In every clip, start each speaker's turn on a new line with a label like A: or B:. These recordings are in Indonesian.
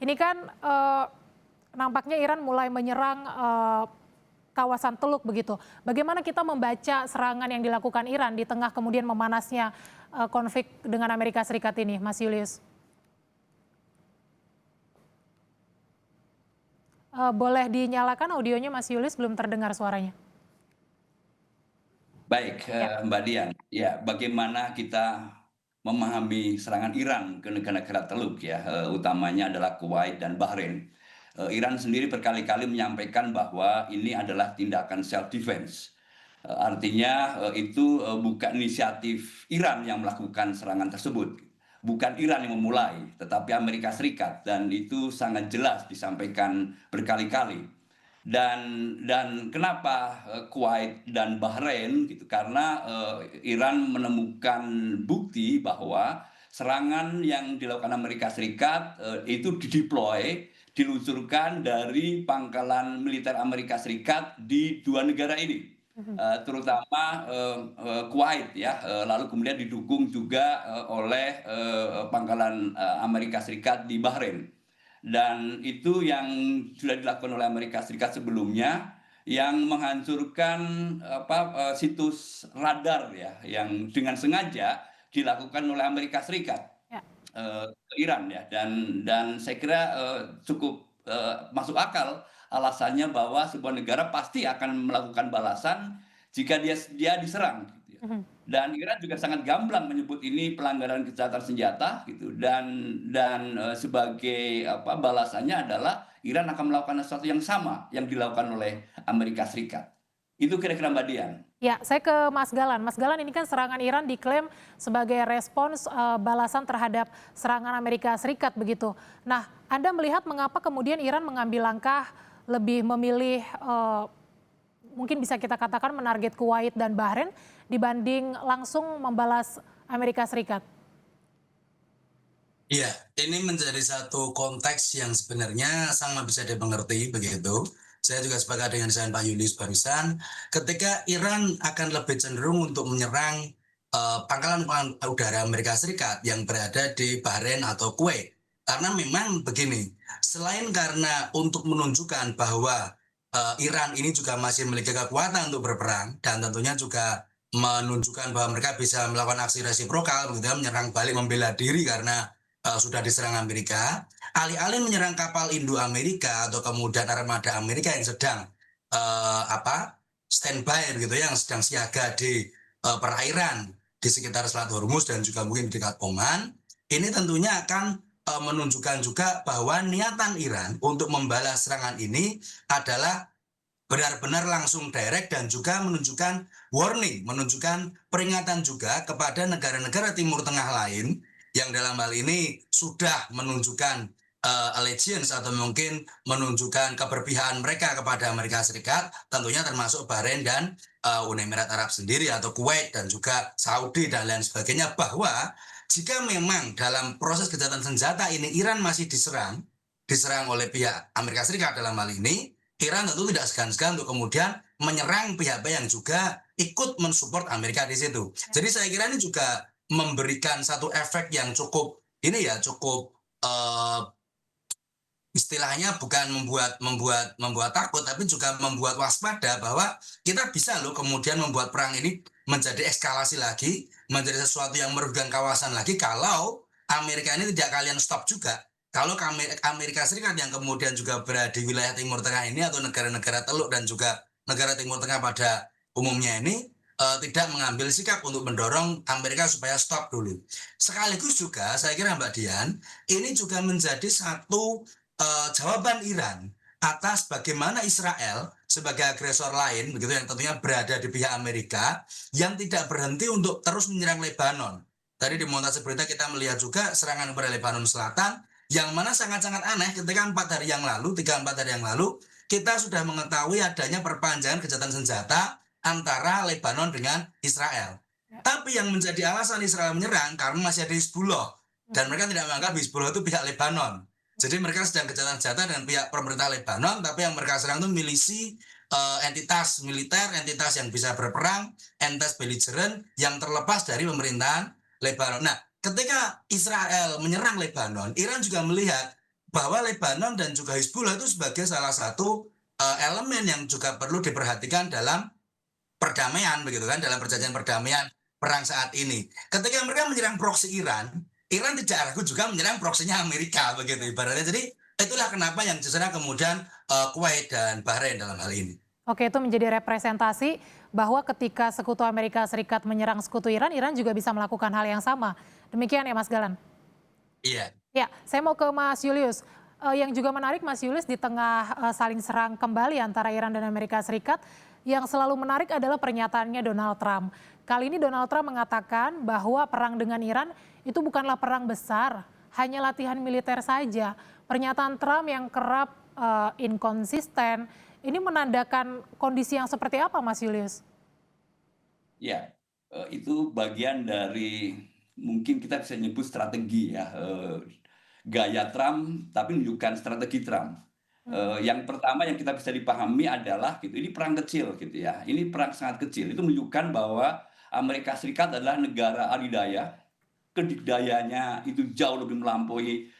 A: Ini kan nampaknya Iran mulai menyerang kawasan Teluk begitu. Bagaimana kita membaca serangan yang dilakukan Iran di tengah kemudian memanasnya konflik dengan Amerika Serikat ini, Mas Julius? Boleh dinyalakan audionya, Mas Julius, belum terdengar suaranya.
B: Baik,
A: Ya.
B: Mbak Dian. Ya, bagaimana kita memahami serangan Iran ke negara-negara Teluk ya, utamanya adalah Kuwait dan Bahrain. Iran sendiri berkali-kali menyampaikan bahwa ini adalah tindakan self defense. Artinya itu bukan inisiatif Iran yang melakukan serangan tersebut. Bukan Iran yang memulai, tetapi Amerika Serikat, dan itu sangat jelas disampaikan berkali-kali. Dan kenapa Kuwait dan Bahrain gitu, karena Iran menemukan bukti bahwa serangan yang dilakukan Amerika Serikat itu diluncurkan dari pangkalan militer Amerika Serikat di dua negara ini, terutama Kuwait ya, lalu kemudian didukung juga oleh pangkalan Amerika Serikat di Bahrain. Dan itu yang sudah dilakukan oleh Amerika Serikat sebelumnya, yang menghancurkan situs radar ya, yang dengan sengaja dilakukan oleh Amerika Serikat
A: Ya.
B: ke Iran ya. Dan saya kira cukup masuk akal alasannya bahwa sebuah negara pasti akan melakukan balasan jika dia diserang gitu ya. Dan Iran juga sangat gamblang menyebut ini pelanggaran kejahatan senjata gitu, dan sebagai balasannya adalah Iran akan melakukan sesuatu yang sama yang dilakukan oleh Amerika Serikat. Itu kira-kira Mbak Dian.
A: Ya, saya ke Mas Galan. Mas Galan, ini kan serangan Iran diklaim sebagai respons balasan terhadap serangan Amerika Serikat begitu. Nah, Anda melihat mengapa kemudian Iran mengambil langkah lebih memilih mungkin bisa kita katakan menarget Kuwait dan Bahrain dibanding langsung membalas Amerika Serikat?
C: Iya, ini menjadi satu konteks yang sebenarnya sangat bisa dimengerti begitu. Saya juga sepakat dengan Pak Julius barusan, ketika Iran akan lebih cenderung untuk menyerang pangkalan udara Amerika Serikat yang berada di Bahrain atau Kuwait. Karena memang begini, selain karena untuk menunjukkan bahwa Iran ini juga masih memiliki kekuatan untuk berperang, dan tentunya juga menunjukkan bahwa mereka bisa melakukan aksi resiprokal, begitu, menyerang balik, membela diri karena sudah diserang Amerika. Alih-alih menyerang kapal Indo-Amerika atau kemudian armada Amerika yang sedang standby gitu, yang sedang siaga di perairan di sekitar Selat Hormuz dan juga mungkin di dekat Oman, ini tentunya akan menunjukkan juga bahwa niatan Iran untuk membalas serangan ini adalah benar-benar langsung direct dan juga menunjukkan warning, menunjukkan peringatan juga kepada negara-negara Timur Tengah lain yang dalam hal ini sudah menunjukkan allegiance atau mungkin menunjukkan keberpihakan mereka kepada Amerika Serikat, tentunya termasuk Bahrain dan Uni Emirat Arab sendiri atau Kuwait dan juga Saudi dan lain sebagainya, bahwa jika memang dalam proses kejahatan senjata ini Iran masih diserang oleh pihak Amerika Serikat dalam hal ini, Iran tentu tidak segan-segan untuk kemudian menyerang pihak-pihak yang juga ikut mensupport Amerika di situ. Jadi saya kira ini juga memberikan satu efek yang cukup istilahnya bukan membuat takut, tapi juga membuat waspada bahwa kita bisa loh kemudian membuat perang ini menjadi eskalasi lagi, menjadi sesuatu yang merugikan kawasan lagi kalau Amerika ini tidak kalian stop juga. Kalau Amerika Serikat yang kemudian juga berada di wilayah Timur Tengah ini atau negara-negara Teluk dan juga negara Timur Tengah pada umumnya ini tidak mengambil sikap untuk mendorong Amerika supaya stop dulu. Sekaligus juga saya kira Mbak Dian, ini juga menjadi satu jawaban Iran atas bagaimana Israel sebagai agresor lain begitu yang tentunya berada di pihak Amerika yang tidak berhenti untuk terus menyerang Lebanon. Tadi di montase berita kita melihat juga serangan kepada Lebanon Selatan yang mana sangat-sangat aneh ketika 3-4 hari yang lalu kita sudah mengetahui adanya perpanjangan kejahatan senjata antara Lebanon dengan Israel. Tapi yang menjadi alasan Israel menyerang karena masih ada Hizbullah dan mereka tidak menganggap Hizbullah itu pihak Lebanon. Jadi mereka sedang kejahatan senjata dengan pihak pemerintah Lebanon, tapi yang mereka serang itu milisi, entitas militer, entitas yang bisa berperang, entitas belligerent yang terlepas dari pemerintahan Lebanon. Nah, ketika Israel menyerang Lebanon, Iran juga melihat bahwa Lebanon dan juga Hizbullah itu sebagai salah satu elemen yang juga perlu diperhatikan dalam perdamaian begitu kan, dalam perjanjian perdamaian perang saat ini. Ketika mereka menyerang proksi Iran, Iran tidak ragu juga menyerang proksinya Amerika begitu ibaratnya. Jadi itulah kenapa yang justru kemudian Kuwait dan Bahrain dalam hal ini.
A: Oke, itu menjadi representasi bahwa ketika sekutu Amerika Serikat menyerang sekutu Iran, Iran juga bisa melakukan hal yang sama. Demikian ya Mas Galan?
C: Iya.
A: Ya, saya mau ke Mas Julius. Yang juga menarik Mas Julius di tengah saling serang kembali antara Iran dan Amerika Serikat, yang selalu menarik adalah pernyataannya Donald Trump. Kali ini Donald Trump mengatakan bahwa perang dengan Iran itu bukanlah perang besar, hanya latihan militer saja. Pernyataan Trump yang kerap inkonsisten, ini menandakan kondisi yang seperti apa Mas Julius?
B: Ya, itu bagian dari mungkin kita bisa nyebut strategi ya, gaya Trump tapi menunjukkan strategi Trump. Yang pertama yang kita bisa dipahami adalah gitu, ini perang kecil gitu ya, ini perang sangat kecil. Itu menunjukkan bahwa Amerika Serikat adalah negara adidaya, kedikdayanya itu jauh lebih melampaui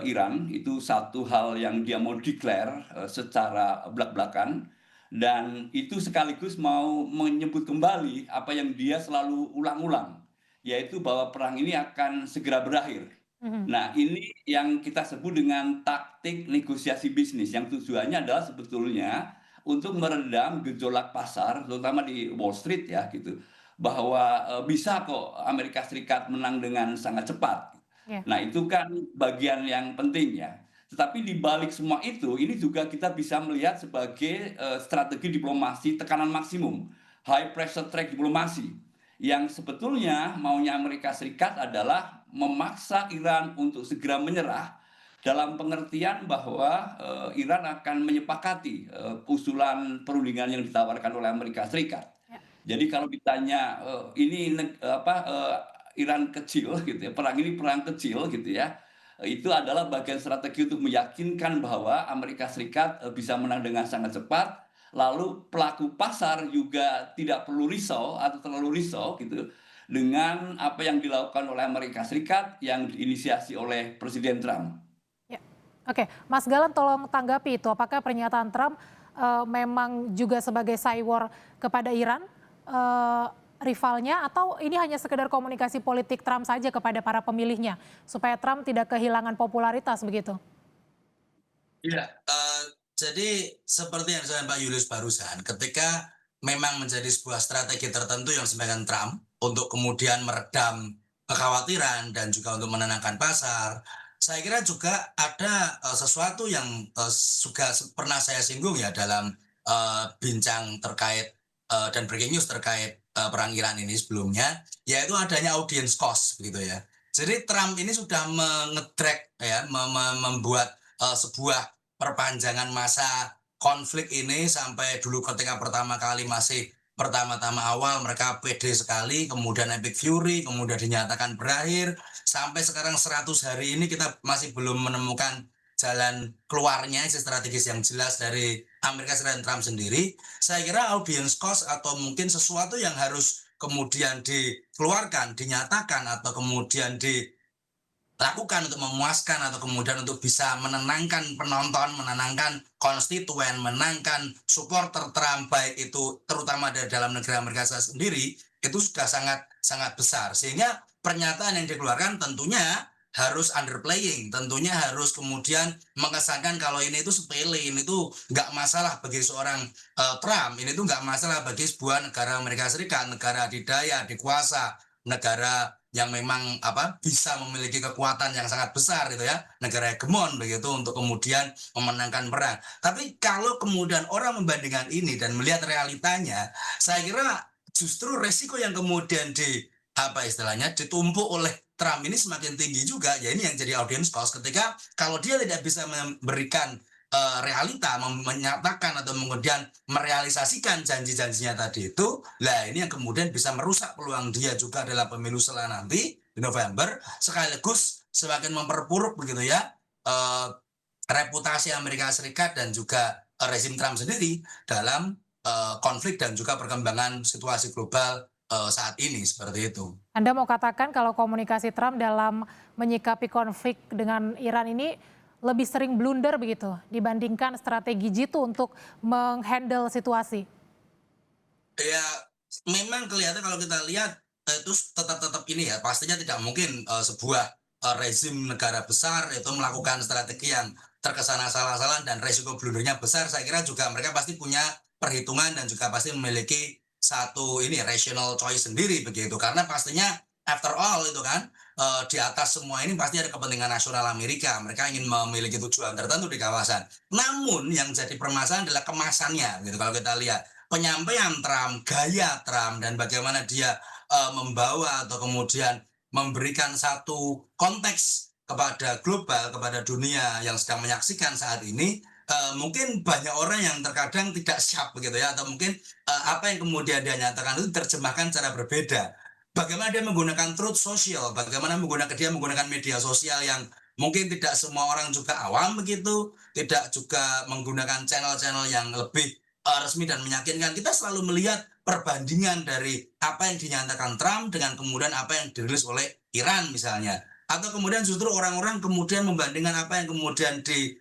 B: Iran. Itu satu hal yang dia mau declare secara belak-belakan. Dan itu sekaligus mau menyebut kembali apa yang dia selalu ulang-ulang, yaitu bahwa perang ini akan segera berakhir. Nah, ini yang kita sebut dengan taktik negosiasi bisnis, yang tujuannya adalah sebetulnya untuk meredam gejolak pasar, terutama di Wall Street ya gitu, bahwa bisa kok Amerika Serikat menang dengan sangat cepat.
A: Ya.
B: Nah, itu kan bagian yang penting ya. Tetapi di balik semua itu, ini juga kita bisa melihat sebagai strategi diplomasi tekanan maksimum, high pressure track diplomasi, yang sebetulnya maunya Amerika Serikat adalah memaksa Iran untuk segera menyerah, dalam pengertian bahwa Iran akan menyepakati usulan perundingan yang ditawarkan oleh Amerika Serikat.
A: Ya.
B: Jadi kalau ditanya ini Iran kecil gitu ya, perang ini perang kecil gitu ya, itu adalah bagian strategi untuk meyakinkan bahwa Amerika Serikat bisa menang dengan sangat cepat, lalu pelaku pasar juga tidak perlu risau atau terlalu risau gitu dengan apa yang dilakukan oleh Amerika Serikat yang diinisiasi oleh Presiden Trump.
A: Ya. Oke, Mas Galan tolong tanggapi itu. Apakah pernyataan Trump memang juga sebagai cywar kepada Iran, rivalnya, atau ini hanya sekedar komunikasi politik Trump saja kepada para pemilihnya supaya Trump tidak kehilangan popularitas begitu?
C: Iya, jadi seperti yang disampaikan Pak Julius barusan, ketika memang menjadi sebuah strategi tertentu yang disampaikan Trump untuk kemudian meredam kekhawatiran dan juga untuk menenangkan pasar, saya kira juga ada sesuatu yang juga pernah saya singgung ya dalam bincang terkait dan breaking news terkait perang Iran ini sebelumnya, yaitu adanya audience cost begitu ya. Jadi Trump ini sudah mengedrag ya, membuat sebuah perpanjangan masa konflik ini sampai dulu ketika pertama kali masih pertama-tama awal mereka pede sekali, kemudian epic fury, kemudian dinyatakan berakhir, sampai sekarang 100 hari ini kita masih belum menemukan jalan keluarnya, strategis yang jelas dari Amerika Serikat dan Trump sendiri. Saya kira audience cost atau mungkin sesuatu yang harus kemudian dikeluarkan, dinyatakan, atau kemudian dilakukan untuk memuaskan atau kemudian untuk bisa menenangkan penonton, menenangkan konstituen, menenangkan supporter Trump, baik itu terutama dari dalam negara Amerika Serikat sendiri, itu sudah sangat besar. Sehingga pernyataan yang dikeluarkan tentunya harus underplaying, tentunya harus kemudian mengesankan kalau ini itu sepele, ini tuh nggak masalah bagi seorang Trump, ini tuh nggak masalah bagi sebuah negara Amerika Serikat, negara adidaya, dikuasa, negara yang memang bisa memiliki kekuatan yang sangat besar gitu ya, negara hegemon begitu untuk kemudian memenangkan perang. Tapi kalau kemudian orang membandingkan ini dan melihat realitanya, saya kira justru resiko yang kemudian ditumpuk oleh Trump ini semakin tinggi juga. Ya ini yang jadi audience cost ketika kalau dia tidak bisa memberikan realita, menyatakan atau kemudian merealisasikan janji-janjinya tadi itu, lah ini yang kemudian bisa merusak peluang dia juga dalam pemilu setelah nanti di November, sekaligus semakin memperburuk begitu ya reputasi Amerika Serikat dan juga rezim Trump sendiri dalam konflik dan juga perkembangan situasi global saat ini seperti itu.
A: Anda mau katakan kalau komunikasi Trump dalam menyikapi konflik dengan Iran ini lebih sering blunder begitu dibandingkan strategi Jitu untuk menghandle situasi?
C: Ya, memang kelihatan kalau kita lihat itu tetap ini ya, pastinya tidak mungkin sebuah rezim negara besar itu melakukan strategi yang terkesan asal-asalan dan resiko blundernya besar. Saya kira juga mereka pasti punya perhitungan dan juga pasti memiliki satu ini rational choice sendiri begitu. Karena pastinya after all itu kan di atas semua ini pasti ada kepentingan nasional Amerika. Mereka ingin memiliki tujuan tertentu di kawasan. Namun yang jadi permasalahan adalah kemasannya gitu. Kalau kita lihat penyampaian Trump, gaya Trump, dan bagaimana dia membawa atau kemudian memberikan satu konteks kepada global, kepada dunia yang sedang menyaksikan saat ini, mungkin banyak orang yang terkadang tidak siap begitu ya, atau mungkin apa yang kemudian dia nyatakan itu diterjemahkan secara berbeda. Bagaimana dia menggunakan truth social, bagaimana dia menggunakan media sosial yang mungkin tidak semua orang juga awam begitu, tidak juga menggunakan channel-channel yang lebih resmi dan meyakinkan. Kita selalu melihat perbandingan dari apa yang dinyatakan Trump dengan kemudian apa yang dirilis oleh Iran misalnya. Atau kemudian justru orang-orang kemudian membandingkan apa yang kemudian di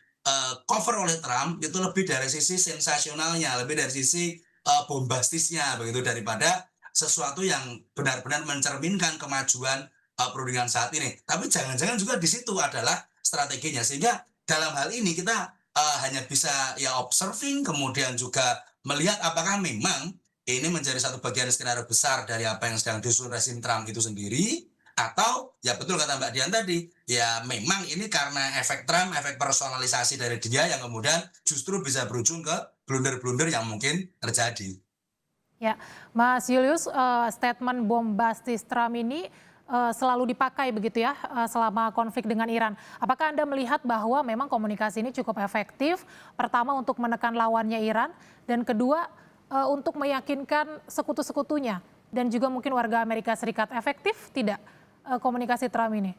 C: cover oleh Trump itu lebih dari sisi sensasionalnya, lebih dari sisi bombastisnya begitu daripada sesuatu yang benar-benar mencerminkan kemajuan perundingan saat ini. Tapi jangan-jangan juga di situ adalah strateginya. Sehingga dalam hal ini kita hanya bisa ya observing, kemudian juga melihat apakah memang ini menjadi satu bagian skenario besar dari apa yang sedang disusun rezim Trump itu sendiri, atau ya betul kata Mbak Dian tadi, ya memang ini karena efek Trump, efek personalisasi dari dia yang kemudian justru bisa berujung ke blunder-blunder yang mungkin terjadi.
A: Ya, Mas Julius, statement bombastis Trump ini selalu dipakai begitu ya selama konflik dengan Iran. Apakah Anda melihat bahwa memang komunikasi ini cukup efektif? Pertama untuk menekan lawannya Iran, dan kedua untuk meyakinkan sekutu-sekutunya dan juga mungkin warga Amerika Serikat. Efektif tidak komunikasi Trump ini?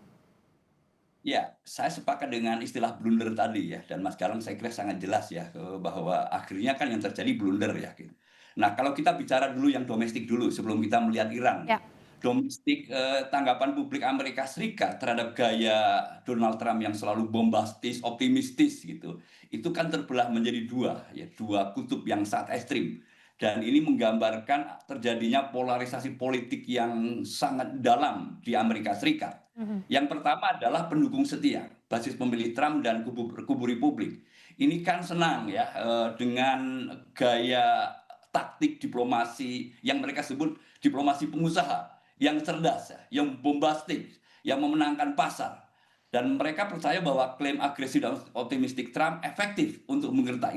B: Ya, saya sepakat dengan istilah blunder tadi ya, dan Mas Galang saya kira sangat jelas ya bahwa akhirnya kan yang terjadi blunder ya. Gitu. Nah, kalau kita bicara dulu yang domestik dulu sebelum kita melihat Iran.
A: Ya.
B: Domestik tanggapan publik Amerika Serikat terhadap gaya Donald Trump yang selalu bombastis, optimistis gitu. Itu kan terbelah menjadi dua kutub yang sangat ekstrim. Dan ini menggambarkan terjadinya polarisasi politik yang sangat dalam di Amerika Serikat. Yang pertama adalah pendukung setia, basis pemilih Trump dan kubu Republik. Ini kan senang ya dengan gaya taktik diplomasi yang mereka sebut diplomasi pengusaha, yang cerdas, yang bombastik, yang memenangkan pasar. Dan mereka percaya bahwa klaim agresif dan optimistik Trump efektif untuk menggertak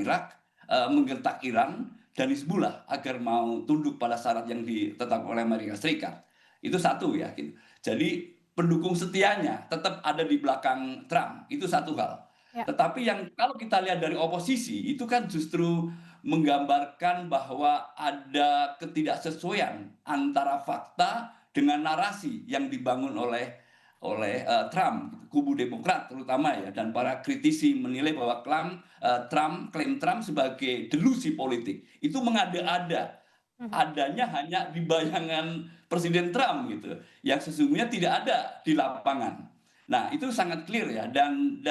B: Iran dan Hizbullah agar mau tunduk pada syarat yang ditetapkan oleh Amerika Serikat. Itu satu ya. Gitu. Jadi pendukung setianya tetap ada di belakang Trump. Itu satu hal. Ya. Tetapi yang kalau kita lihat dari oposisi itu kan justru menggambarkan bahwa ada ketidaksesuaian antara fakta dengan narasi yang dibangun oleh Trump, kubu Demokrat terutama ya, dan para kritisi menilai bahwa klaim Trump sebagai delusi politik itu mengada-ada, adanya hanya di bayangan Presiden Trump gitu, yang sesungguhnya tidak ada di lapangan. Nah itu sangat clear ya, dan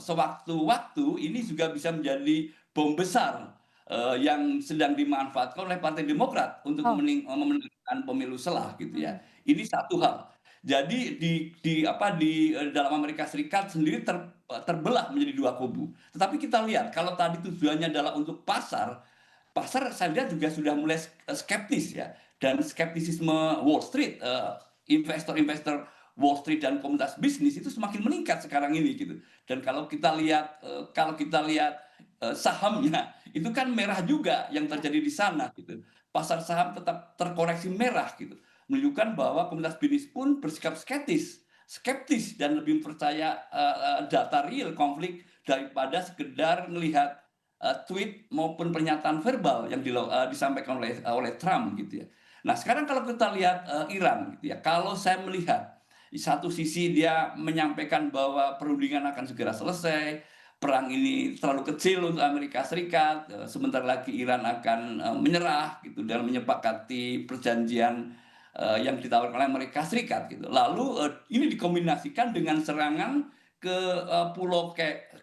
B: sewaktu-waktu ini juga bisa menjadi bom besar yang sedang dimanfaatkan oleh Partai Demokrat untuk memenangkan pemilu selah gitu ya. Ini satu hal. Jadi di dalam Amerika Serikat sendiri terbelah menjadi dua kubu. Tetapi kita lihat kalau tadi tujuannya adalah untuk pasar saya lihat juga sudah mulai skeptis ya, dan skeptisisme Wall Street, investor-investor Wall Street dan komunitas bisnis itu semakin meningkat sekarang ini gitu. Dan kalau kita lihat sahamnya itu kan merah juga yang terjadi di sana gitu. Pasar saham tetap terkoreksi merah gitu. Menunjukkan bahwa komunitas bisnis pun bersikap skeptis dan lebih percaya data real konflik daripada sekedar melihat tweet maupun pernyataan verbal yang disampaikan oleh Trump gitu ya. Nah sekarang kalau kita lihat Iran gitu ya, kalau saya melihat di satu sisi dia menyampaikan bahwa perundingan akan segera selesai, perang ini terlalu kecil untuk Amerika Serikat, sebentar lagi Iran akan menyerah gitu dan menyepakati perjanjian yang ditawarkan oleh Amerika Serikat gitu. Lalu ini dikombinasikan dengan serangan ke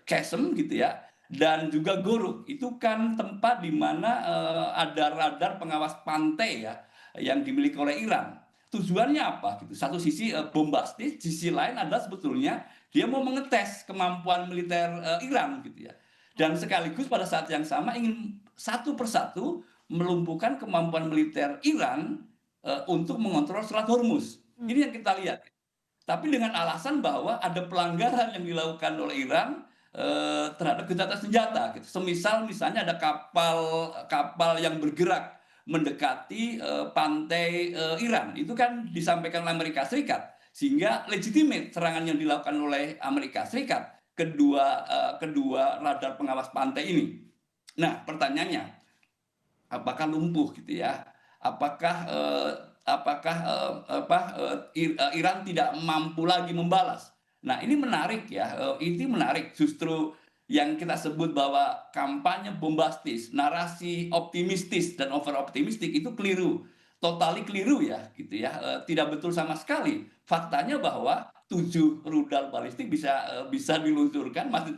B: Qasem gitu ya, dan juga Goruk. Itu kan tempat di mana ada radar pengawas pantai ya yang dimiliki oleh Iran. Tujuannya apa gitu? Satu sisi bombastis, sisi lain adalah sebetulnya dia mau mengetes kemampuan militer Iran gitu ya. Dan sekaligus pada saat yang sama ingin satu persatu melumpuhkan kemampuan militer Iran untuk mengontrol Selat Hormuz. Ini yang kita lihat. Tapi dengan alasan bahwa ada pelanggaran yang dilakukan oleh Iran terhadap gencatan senjata. Gitu. Semisal misalnya ada kapal yang bergerak mendekati pantai Iran, itu kan disampaikan oleh Amerika Serikat, sehingga legitimate serangan yang dilakukan oleh Amerika Serikat kedua radar pengawas pantai ini. Nah, pertanyaannya, apakah lumpuh gitu ya? Apakah Iran tidak mampu lagi membalas? Nah, ini menarik ya. Ini menarik justru yang kita sebut bahwa kampanye bombastis, narasi optimistis dan over optimistik itu keliru. Totally keliru ya gitu ya. Tidak betul sama sekali. Faktanya bahwa 7 rudal balistik bisa diluncurkan, masih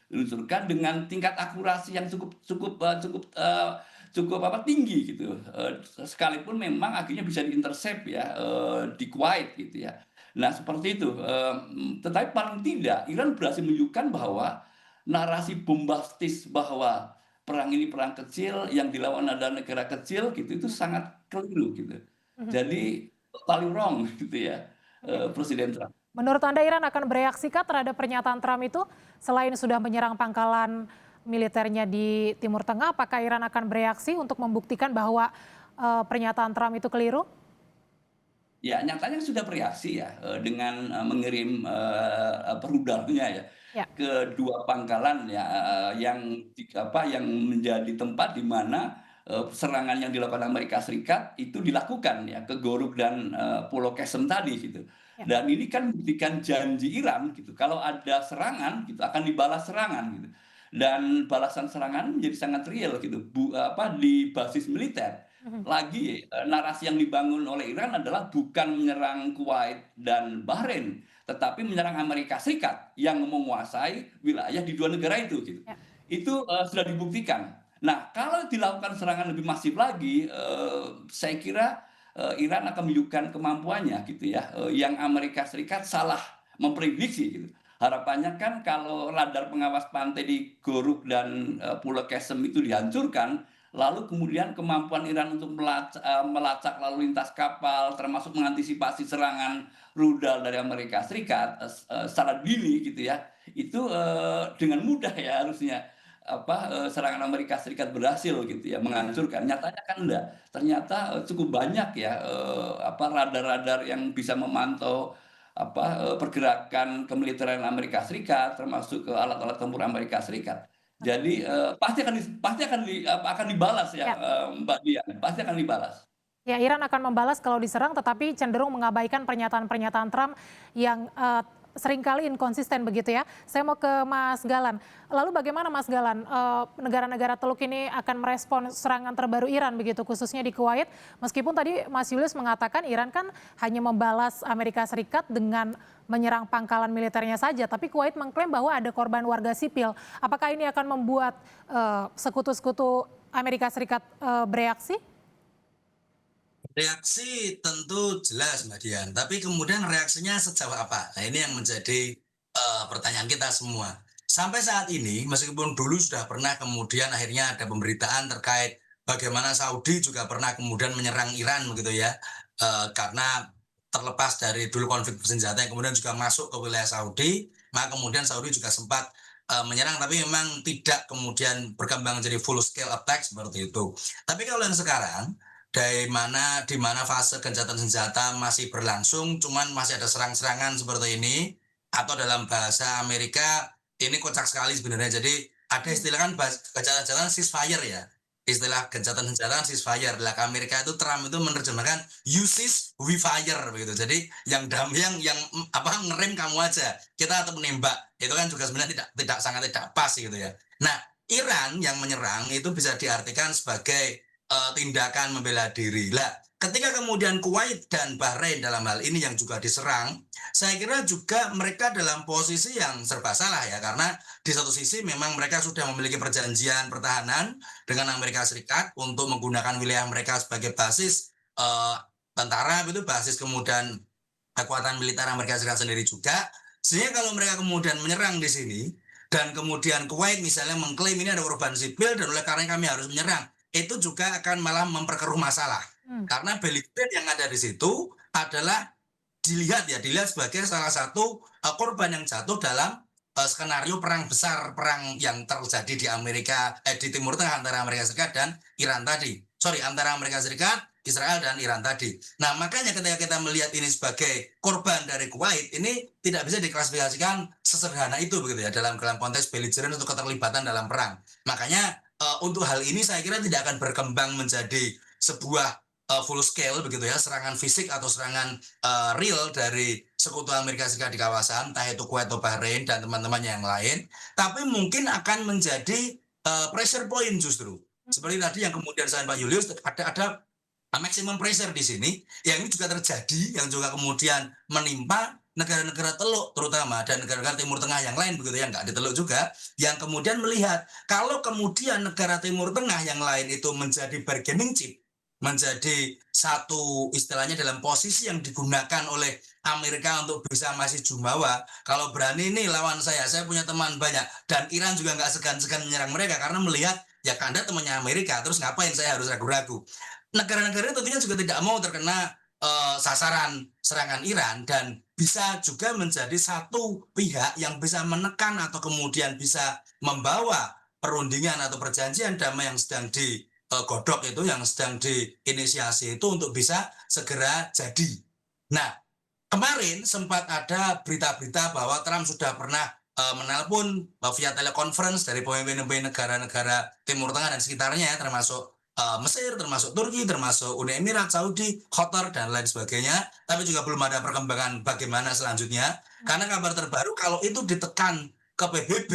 B: diluncurkan dengan tingkat akurasi yang cukup tinggi gitu, sekalipun memang akhirnya bisa diintercept ya di Kuwait gitu ya. Nah seperti itu, tetapi paling tidak Iran berhasil menunjukkan bahwa narasi bombastis bahwa perang ini perang kecil yang dilawan adalah negara kecil gitu itu sangat keliru gitu. Jadi paling wrong gitu ya Presiden Trump.
A: Menurut Anda Iran akan bereaksikah terhadap pernyataan Trump itu selain sudah menyerang pangkalan militernya di Timur Tengah, apakah Iran akan bereaksi untuk membuktikan bahwa pernyataan Trump itu keliru?
B: Ya, nyatanya sudah bereaksi ya dengan mengirim rudalnya ya
A: Ya.
B: ke 2 pangkalan ya yang menjadi tempat di mana serangan yang dilakukan Amerika Serikat itu dilakukan ya ke Goruk dan Pulau Qasem tadi gitu.
A: Ya.
B: Dan ini kan membuktikan janji Iran gitu. Kalau ada serangan gitu akan dibalas serangan gitu. Dan balasan serangan menjadi sangat real gitu. Di basis militer. Lagi narasi yang dibangun oleh Iran adalah bukan menyerang Kuwait dan Bahrain, tetapi menyerang Amerika Serikat yang menguasai wilayah di 2 negara itu gitu.
A: Ya.
B: Itu sudah dibuktikan. Nah, kalau dilakukan serangan lebih masif lagi, saya kira Iran akan menunjukkan kemampuannya gitu ya, yang Amerika Serikat salah memprediksi gitu. Harapannya kan kalau radar pengawas pantai di Goruk dan Pulau Qasem itu dihancurkan, lalu kemudian kemampuan Iran untuk melacak lalu lintas kapal, termasuk mengantisipasi serangan rudal dari Amerika Serikat secara dini gitu ya, itu dengan mudah ya harusnya serangan Amerika Serikat berhasil gitu ya menghancurkan. Nyatanya kan enggak. Ternyata cukup banyak ya radar-radar yang bisa memantau pergerakan kemiliteran Amerika Serikat termasuk ke alat-alat tempur Amerika Serikat. Jadi pasti akan dibalas ya,
A: Ya.
B: Mbak Dian, pasti akan dibalas.
A: Ya, Iran akan membalas kalau diserang, tetapi cenderung mengabaikan pernyataan-pernyataan Trump yang seringkali inkonsisten begitu ya. Saya mau ke Mas Galan. Lalu bagaimana Mas Galan, negara-negara Teluk ini akan merespon serangan terbaru Iran begitu, khususnya di Kuwait? Meskipun tadi Mas Julius mengatakan Iran kan hanya membalas Amerika Serikat dengan menyerang pangkalan militernya saja, tapi Kuwait mengklaim bahwa ada korban warga sipil. Apakah ini akan membuat sekutu-sekutu Amerika Serikat bereaksi?
C: Reaksi tentu jelas Mbak Dian, tapi kemudian reaksinya sejauh apa? Nah ini yang menjadi pertanyaan kita semua. Sampai saat ini, meskipun dulu sudah pernah kemudian akhirnya ada pemberitaan terkait bagaimana Saudi juga pernah kemudian menyerang Iran begitu ya, karena terlepas dari dulu konflik bersenjata yang kemudian juga masuk ke wilayah Saudi, maka kemudian Saudi juga sempat menyerang, tapi memang tidak kemudian berkembang jadi full scale attack seperti itu. Tapi kalau yang sekarang, di mana fase gencatan senjata masih berlangsung, cuman masih ada serang-serangan seperti ini, atau dalam bahasa Amerika ini kocak sekali sebenarnya. Jadi ada istilah kan gencatan senjata ceasefire ya, istilah gencatan senjata ceasefire. Lah Amerika itu Trump itu menerjemahkan you cease we fire begitu. Jadi yang ngerem kamu aja, kita tetap menembak. Itu kan juga sebenarnya sangat tidak pas gitu ya. Nah Iran yang menyerang itu bisa diartikan sebagai tindakan membela diri. Lah, ketika kemudian Kuwait dan Bahrain dalam hal ini yang juga diserang, saya kira juga mereka dalam posisi yang serba salah ya, karena di satu sisi memang mereka sudah memiliki perjanjian pertahanan dengan Amerika Serikat untuk menggunakan wilayah mereka sebagai basis tentara, itu basis kemudian kekuatan militer Amerika Serikat sendiri juga. Sehingga kalau mereka kemudian menyerang di sini, dan kemudian Kuwait misalnya mengklaim ini ada korban sipil dan oleh karena kami harus menyerang, itu juga akan malah memperkeruh masalah. Karena beliau yang ada di situ adalah dilihat sebagai salah satu korban yang jatuh dalam skenario perang besar, perang yang terjadi di di Timur Tengah antara Amerika Serikat dan Iran tadi. Antara Amerika Serikat, Israel dan Iran tadi. Nah, makanya ketika kita melihat ini sebagai korban dari Kuwait, ini tidak bisa diklasifikasikan sesederhana itu begitu ya dalam konteks belligerent untuk keterlibatan dalam perang. Makanya untuk hal ini saya kira tidak akan berkembang menjadi sebuah full scale begitu ya, serangan fisik atau serangan real dari sekutu Amerika Serikat di kawasan, entah itu Kuwait atau Bahrain dan teman-temannya yang lain, tapi mungkin akan menjadi pressure point justru. Seperti tadi yang kemudian saya Pak Julius, ada maximum pressure di sini, yang ini juga terjadi, yang juga kemudian menimpa negara-negara Teluk terutama dan negara-negara Timur Tengah yang lain begitu ya, nggak di Teluk juga, yang kemudian melihat kalau kemudian negara Timur Tengah yang lain itu menjadi bargaining chip, menjadi satu istilahnya dalam posisi yang digunakan oleh Amerika untuk bisa masih jumawa. Kalau berani nih lawan saya punya teman banyak, dan Iran juga nggak segan-segan menyerang mereka karena melihat ya Anda temannya Amerika, terus ngapain saya harus ragu-ragu. Negara-negara tentunya juga tidak mau terkena sasaran serangan Iran dan bisa juga menjadi satu pihak yang bisa menekan atau kemudian bisa membawa perundingan atau perjanjian damai yang sedang digodok itu, yang sedang diinisiasi itu untuk bisa segera jadi. Nah, kemarin sempat ada berita-berita bahwa Trump sudah pernah menelpon via telekonferensi dari pemimpin-pemimpin negara-negara Timur Tengah dan sekitarnya, termasuk Mesir, termasuk Turki, termasuk Uni Emirat, Saudi, Qatar, dan lain sebagainya. Tapi juga belum ada perkembangan bagaimana selanjutnya. Karena kabar terbaru kalau itu ditekan ke PBB,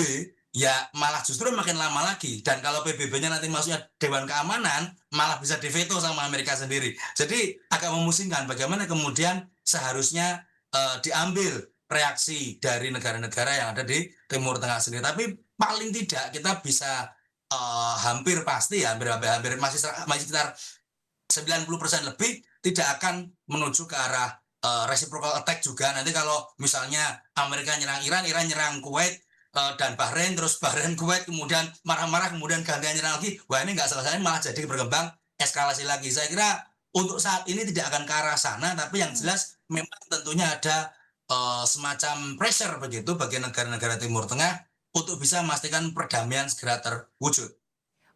C: ya malah justru makin lama lagi. Dan kalau PBB-nya nanti masuknya Dewan Keamanan, malah bisa diveto sama Amerika sendiri. Jadi agak memusingkan bagaimana kemudian seharusnya diambil reaksi dari negara-negara yang ada di Timur Tengah sendiri. Tapi paling tidak kita bisa hampir pasti ya, hampir masih sekitar 90% lebih tidak akan menuju ke arah reciprocal attack juga. Nanti kalau misalnya Amerika nyerang Iran, Iran nyerang Kuwait dan Bahrain, terus Bahrain Kuwait kemudian marah-marah, kemudian gantian nyerang lagi, wah ini nggak selesai, malah jadi berkembang eskalasi lagi. Saya kira untuk saat ini tidak akan ke arah sana, tapi yang jelas memang tentunya ada semacam pressure begitu bagi negara-negara Timur Tengah untuk bisa memastikan perdamaian segera terwujud.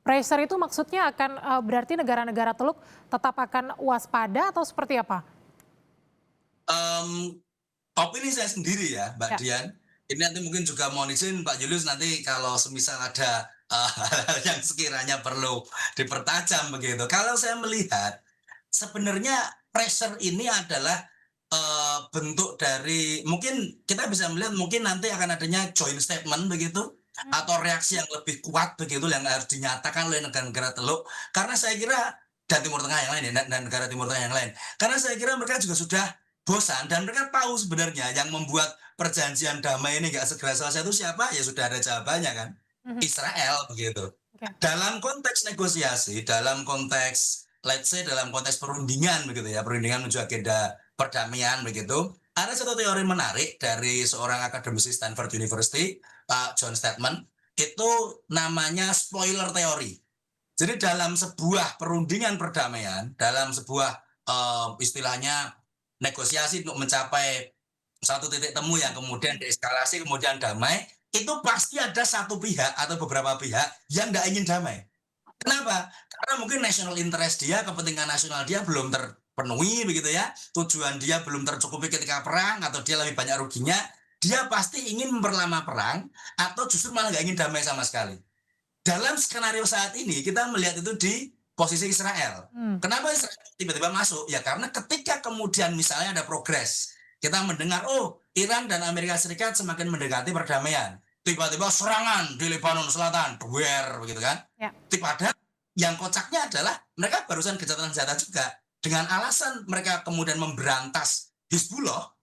A: Pressure itu maksudnya akan berarti negara-negara Teluk tetap akan waspada atau seperti apa?
C: Opini saya sendiri ya, Mbak Dian. Ini nanti mungkin juga mohon izin Pak Julius, nanti kalau semisal ada hal-hal yang sekiranya perlu dipertajam begitu. Kalau saya melihat sebenarnya pressure ini adalah bentuk dari, mungkin kita bisa melihat mungkin nanti akan adanya joint statement begitu, atau reaksi yang lebih kuat begitu yang harus dinyatakan oleh negara-negara Teluk, karena saya kira dan Timur Tengah yang lain ya, dan negara Timur Tengah yang lain, karena saya kira mereka juga sudah bosan dan mereka tahu sebenarnya yang membuat perjanjian damai ini nggak segera selesai itu siapa, ya sudah ada jawabannya kan, Israel begitu. Dalam konteks negosiasi, dalam konteks let's say dalam konteks perundingan begitu ya, perundingan menuju agenda perdamaian begitu, ada satu teori menarik dari seorang akademisi Stanford University, Pak John Statman, itu namanya spoiler teori. Jadi dalam sebuah perundingan perdamaian, dalam sebuah istilahnya negosiasi untuk mencapai satu titik temu yang kemudian deeskalasi, kemudian damai, itu pasti ada satu pihak atau beberapa pihak yang nggak ingin damai. Kenapa? Karena mungkin national interest dia, kepentingan nasional dia belum terpenuhi begitu ya, tujuan dia belum tercukupi ketika perang, atau dia lebih banyak ruginya, dia pasti ingin memperlama perang, atau justru malah nggak ingin damai sama sekali. Dalam skenario saat ini kita melihat itu di posisi Israel. Kenapa Israel tiba-tiba masuk? Ya karena ketika kemudian misalnya ada progres, kita mendengar Iran dan Amerika Serikat semakin mendekati perdamaian, tiba-tiba serangan di Lebanon Selatan, begitu kan? Padahal yang kocaknya adalah mereka barusan gencatan senjata juga. dengan alasan mereka kemudian memberantas Hizbullah,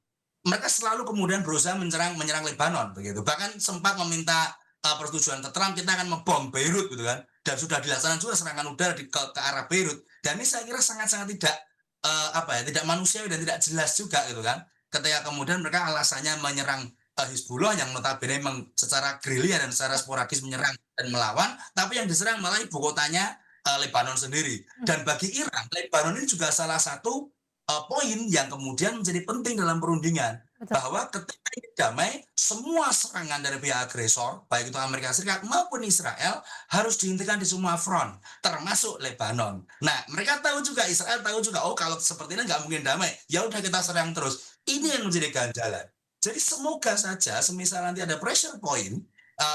C: mereka selalu kemudian berusaha menyerang Lebanon begitu. Bahkan sempat meminta persetujuan ke Trump, kita akan membom Beirut gitu kan. Dan sudah dilaksanakan juga serangan udara ke arah Beirut. Dan ini saya kira sangat-sangat tidak manusiawi dan tidak jelas juga gitu kan. Ketika kemudian mereka alasannya menyerang Hizbullah yang notabene memang secara gerilya dan secara sporadis menyerang dan melawan, tapi yang diserang malah ibu kotanya Lebanon sendiri. Dan bagi Iran, Lebanon ini juga salah satu poin yang kemudian menjadi penting dalam perundingan.
A: Betul.
C: Bahwa ketika ini damai, semua serangan dari pihak agresor, baik itu Amerika Serikat maupun Israel, harus dihentikan di semua front, termasuk Lebanon. Nah, mereka tahu juga, Israel tahu juga, oh kalau seperti ini nggak mungkin damai, ya udah kita serang terus. Ini yang menjadi ganjalan. Jadi semoga saja, semisal nanti ada pressure point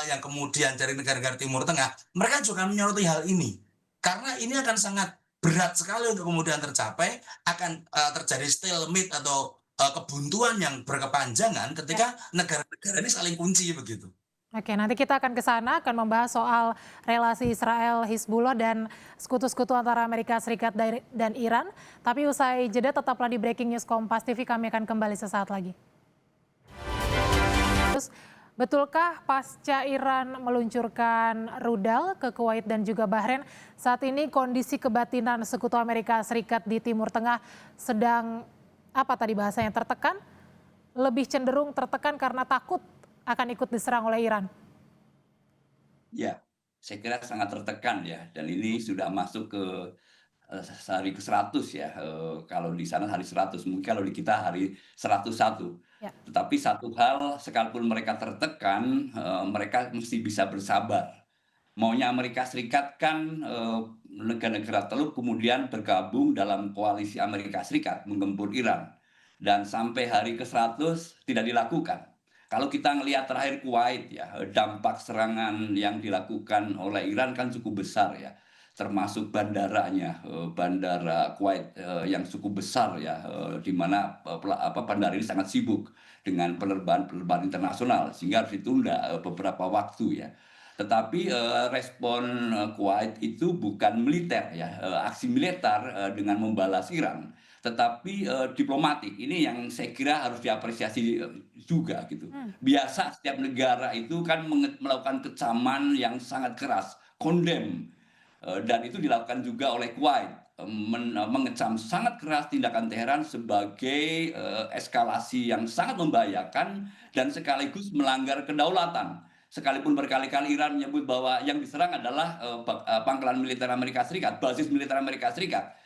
C: yang kemudian dari negara-negara Timur Tengah, mereka juga menyoroti hal ini. Karena ini akan sangat berat sekali untuk kemudian tercapai, akan terjadi stalemate atau kebuntuan yang berkepanjangan ketika negara-negara ini saling kunci begitu.
A: Oke, nanti kita akan ke sana, akan membahas soal relasi Israel, Hizbullah, dan sekutu-sekutu antara Amerika Serikat dan Iran. Tapi usai jeda, tetaplah di Breaking News Kompas TV, kami akan kembali sesaat lagi. Terus, betulkah pasca Iran meluncurkan rudal ke Kuwait dan juga Bahrain, saat ini kondisi kebatinan sekutu Amerika Serikat di Timur Tengah sedang, apa tadi bahasanya, tertekan? Lebih cenderung tertekan karena takut akan ikut diserang oleh Iran?
B: Ya, saya kira sangat tertekan ya, dan ini sudah masuk ke hari ke-100 ya, kalau di sana hari 100, mungkin kalau di kita hari 101.
A: Ya.
B: Tetapi satu hal, sekalipun mereka tertekan, mereka mesti bisa bersabar. Maunya Amerika Serikat kan negara-negara Teluk kemudian bergabung dalam koalisi Amerika Serikat menggempur Iran. Dan sampai hari ke-100 tidak dilakukan. Kalau kita melihat terakhir Kuwait ya, dampak serangan yang dilakukan oleh Iran kan cukup besar ya. Termasuk bandaranya, bandara Kuwait yang cukup besar ya, di mana bandara ini sangat sibuk dengan penerbangan internasional sehingga harus ditunda beberapa waktu ya. Tetapi respon Kuwait itu bukan militer ya, aksi militer dengan membalas Iran, tetapi diplomatik. Ini yang saya kira harus diapresiasi juga gitu. Biasa setiap negara itu kan melakukan kecaman yang sangat keras, condemn, dan itu dilakukan juga oleh Kuwait, mengecam sangat keras tindakan Teheran sebagai eskalasi yang sangat membahayakan dan sekaligus melanggar kedaulatan. Sekalipun berkali-kali Iran menyebut bahwa yang diserang adalah pangkalan militer Amerika Serikat, basis militer Amerika Serikat,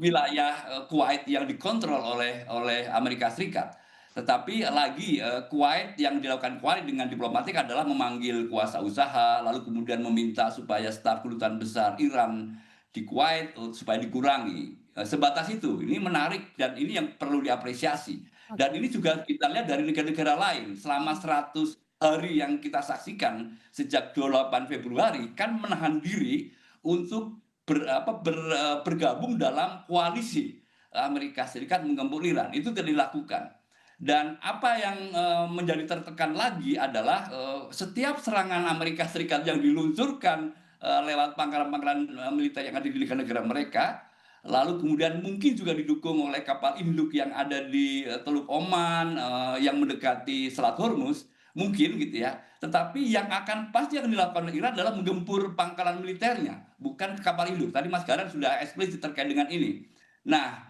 B: wilayah Kuwait yang dikontrol oleh Amerika Serikat. Tetapi lagi Kuwait, yang dilakukan Kuwait dengan diplomatik adalah memanggil kuasa usaha, lalu kemudian meminta supaya staf kedutaan besar Iran di Kuwait supaya dikurangi. Sebatas itu, ini menarik dan ini yang perlu diapresiasi. Dan ini juga kita lihat dari negara-negara lain selama 100 hari yang kita saksikan sejak 28 Februari kan menahan diri untuk bergabung dalam koalisi Amerika Serikat menggempur Iran. Itu tidak dilakukan. Dan apa yang menjadi tertekan lagi adalah setiap serangan Amerika Serikat yang diluncurkan lewat pangkalan-pangkalan militer yang ada di negara mereka, lalu kemudian mungkin juga didukung oleh kapal induk yang ada di Teluk Oman yang mendekati Selat Hormuz, mungkin gitu ya. Tetapi yang pasti akan dilakukan oleh Iran adalah menggempur pangkalan militernya, bukan kapal induk. Tadi Mas Garan sudah eksplisit terkait dengan ini. Nah,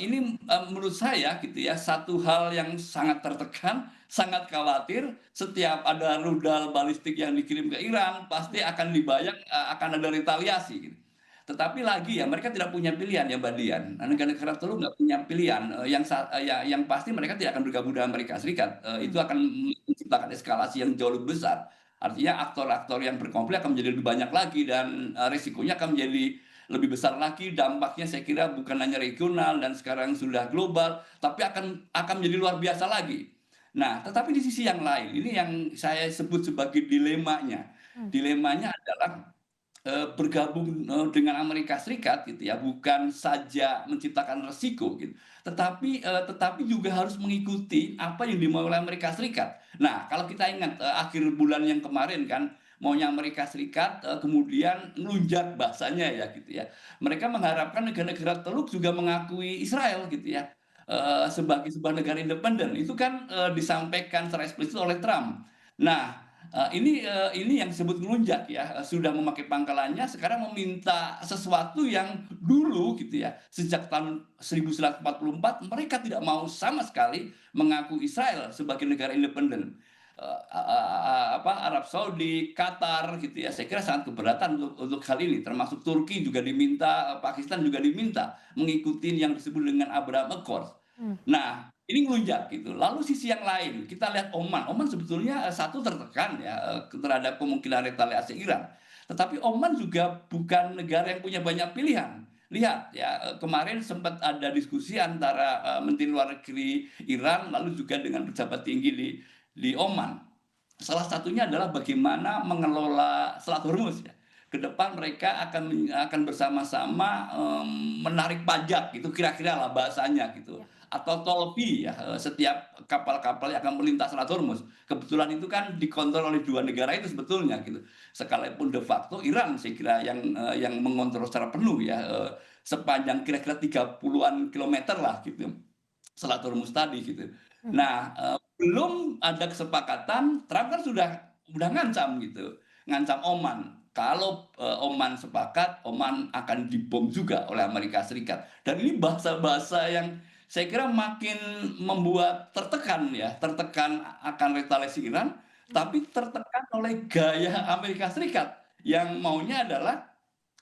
B: ini menurut saya gitu ya, satu hal yang sangat tertekan, sangat khawatir. Setiap ada rudal balistik yang dikirim ke Iran pasti akan dibayang akan ada retaliasi gitu. Tetapi lagi ya, mereka tidak punya pilihan ya, Mbak Dian. Negara-negara Teluk nggak punya pilihan. Yang pasti mereka tidak akan bergabung dengan Amerika Serikat. Itu akan menciptakan eskalasi yang jauh lebih besar. Artinya aktor-aktor yang berkonflik akan menjadi lebih banyak lagi dan risikonya akan menjadi lebih besar lagi. Dampaknya saya kira bukan hanya regional dan sekarang sudah global, tapi akan menjadi luar biasa lagi. Nah, tetapi di sisi yang lain, ini yang saya sebut sebagai dilemanya. Dilemanya adalah bergabung dengan Amerika Serikat gitu ya, bukan saja menciptakan resiko gitu, tetapi juga harus mengikuti apa yang dimau oleh Amerika Serikat. Nah, kalau kita ingat akhir bulan yang kemarin kan maunya Amerika Serikat kemudian melunjak bahasanya ya gitu ya. Mereka mengharapkan negara-negara Teluk juga mengakui Israel gitu ya sebagai sebuah negara independen. Itu kan disampaikan secara eksplisit oleh Trump. Nah, ini yang disebut ngelunjak ya, sudah memakai pangkalannya sekarang meminta sesuatu yang dulu gitu ya, sejak tahun 1944 mereka tidak mau sama sekali mengaku Israel sebagai negara independen. Arab Saudi, Qatar gitu ya, saya kira sangat keberatan untuk hal ini, termasuk Turki juga diminta, Pakistan juga diminta mengikuti yang disebut dengan Abraham Accords. Nah, ini ngelunjak gitu. Lalu sisi yang lain, kita lihat Oman. Oman sebetulnya satu tertekan ya terhadap kemungkinan retaliasi Iran. Tetapi Oman juga bukan negara yang punya banyak pilihan. Lihat ya, kemarin sempat ada diskusi antara Menteri Luar Negeri Iran lalu juga dengan pejabat tinggi di Oman. Salah satunya adalah bagaimana mengelola Selat Hormuz ya. Ke depan mereka akan bersama-sama menarik pajak gitu kira-kira lah bahasanya gitu. Atau tol fee ya, setiap kapal-kapal yang akan melintas Selat Hormuz. Kebetulan itu kan dikontrol oleh dua negara itu sebetulnya gitu. Sekalipun de facto Iran saya kira yang mengontrol secara penuh ya, sepanjang kira-kira 30-an kilometer lah gitu. Selat Hormuz tadi gitu. Nah, belum ada kesepakatan, Trump kan sudah ngancam gitu, ngancam Oman. Kalau Oman sepakat, Oman akan dibom juga oleh Amerika Serikat. Dan ini bahasa-bahasa yang saya kira makin membuat tertekan ya, tertekan akan retaliasi Iran, tapi tertekan oleh gaya Amerika Serikat yang maunya adalah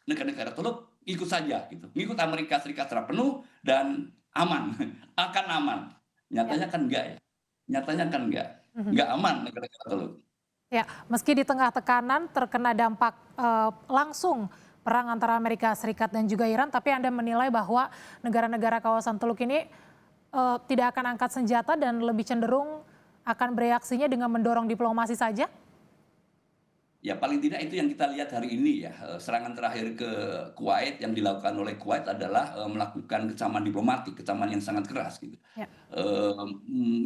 B: negara-negara Teluk ikut saja gitu, ngikut Amerika Serikat secara penuh dan aman, akan aman. Nyatanya kan enggak ya, nyatanya kan enggak aman negara-negara Teluk.
A: Ya, meski di tengah tekanan terkena dampak langsung perang antara Amerika Serikat dan juga Iran, tapi Anda menilai bahwa negara-negara kawasan Teluk ini tidak akan angkat senjata dan lebih cenderung akan bereaksinya dengan mendorong diplomasi saja?
B: Ya paling tidak itu yang kita lihat hari ini ya, serangan terakhir ke Kuwait yang dilakukan oleh Kuwait adalah melakukan kecaman diplomatik, kecaman yang sangat keras gitu.
A: Ya.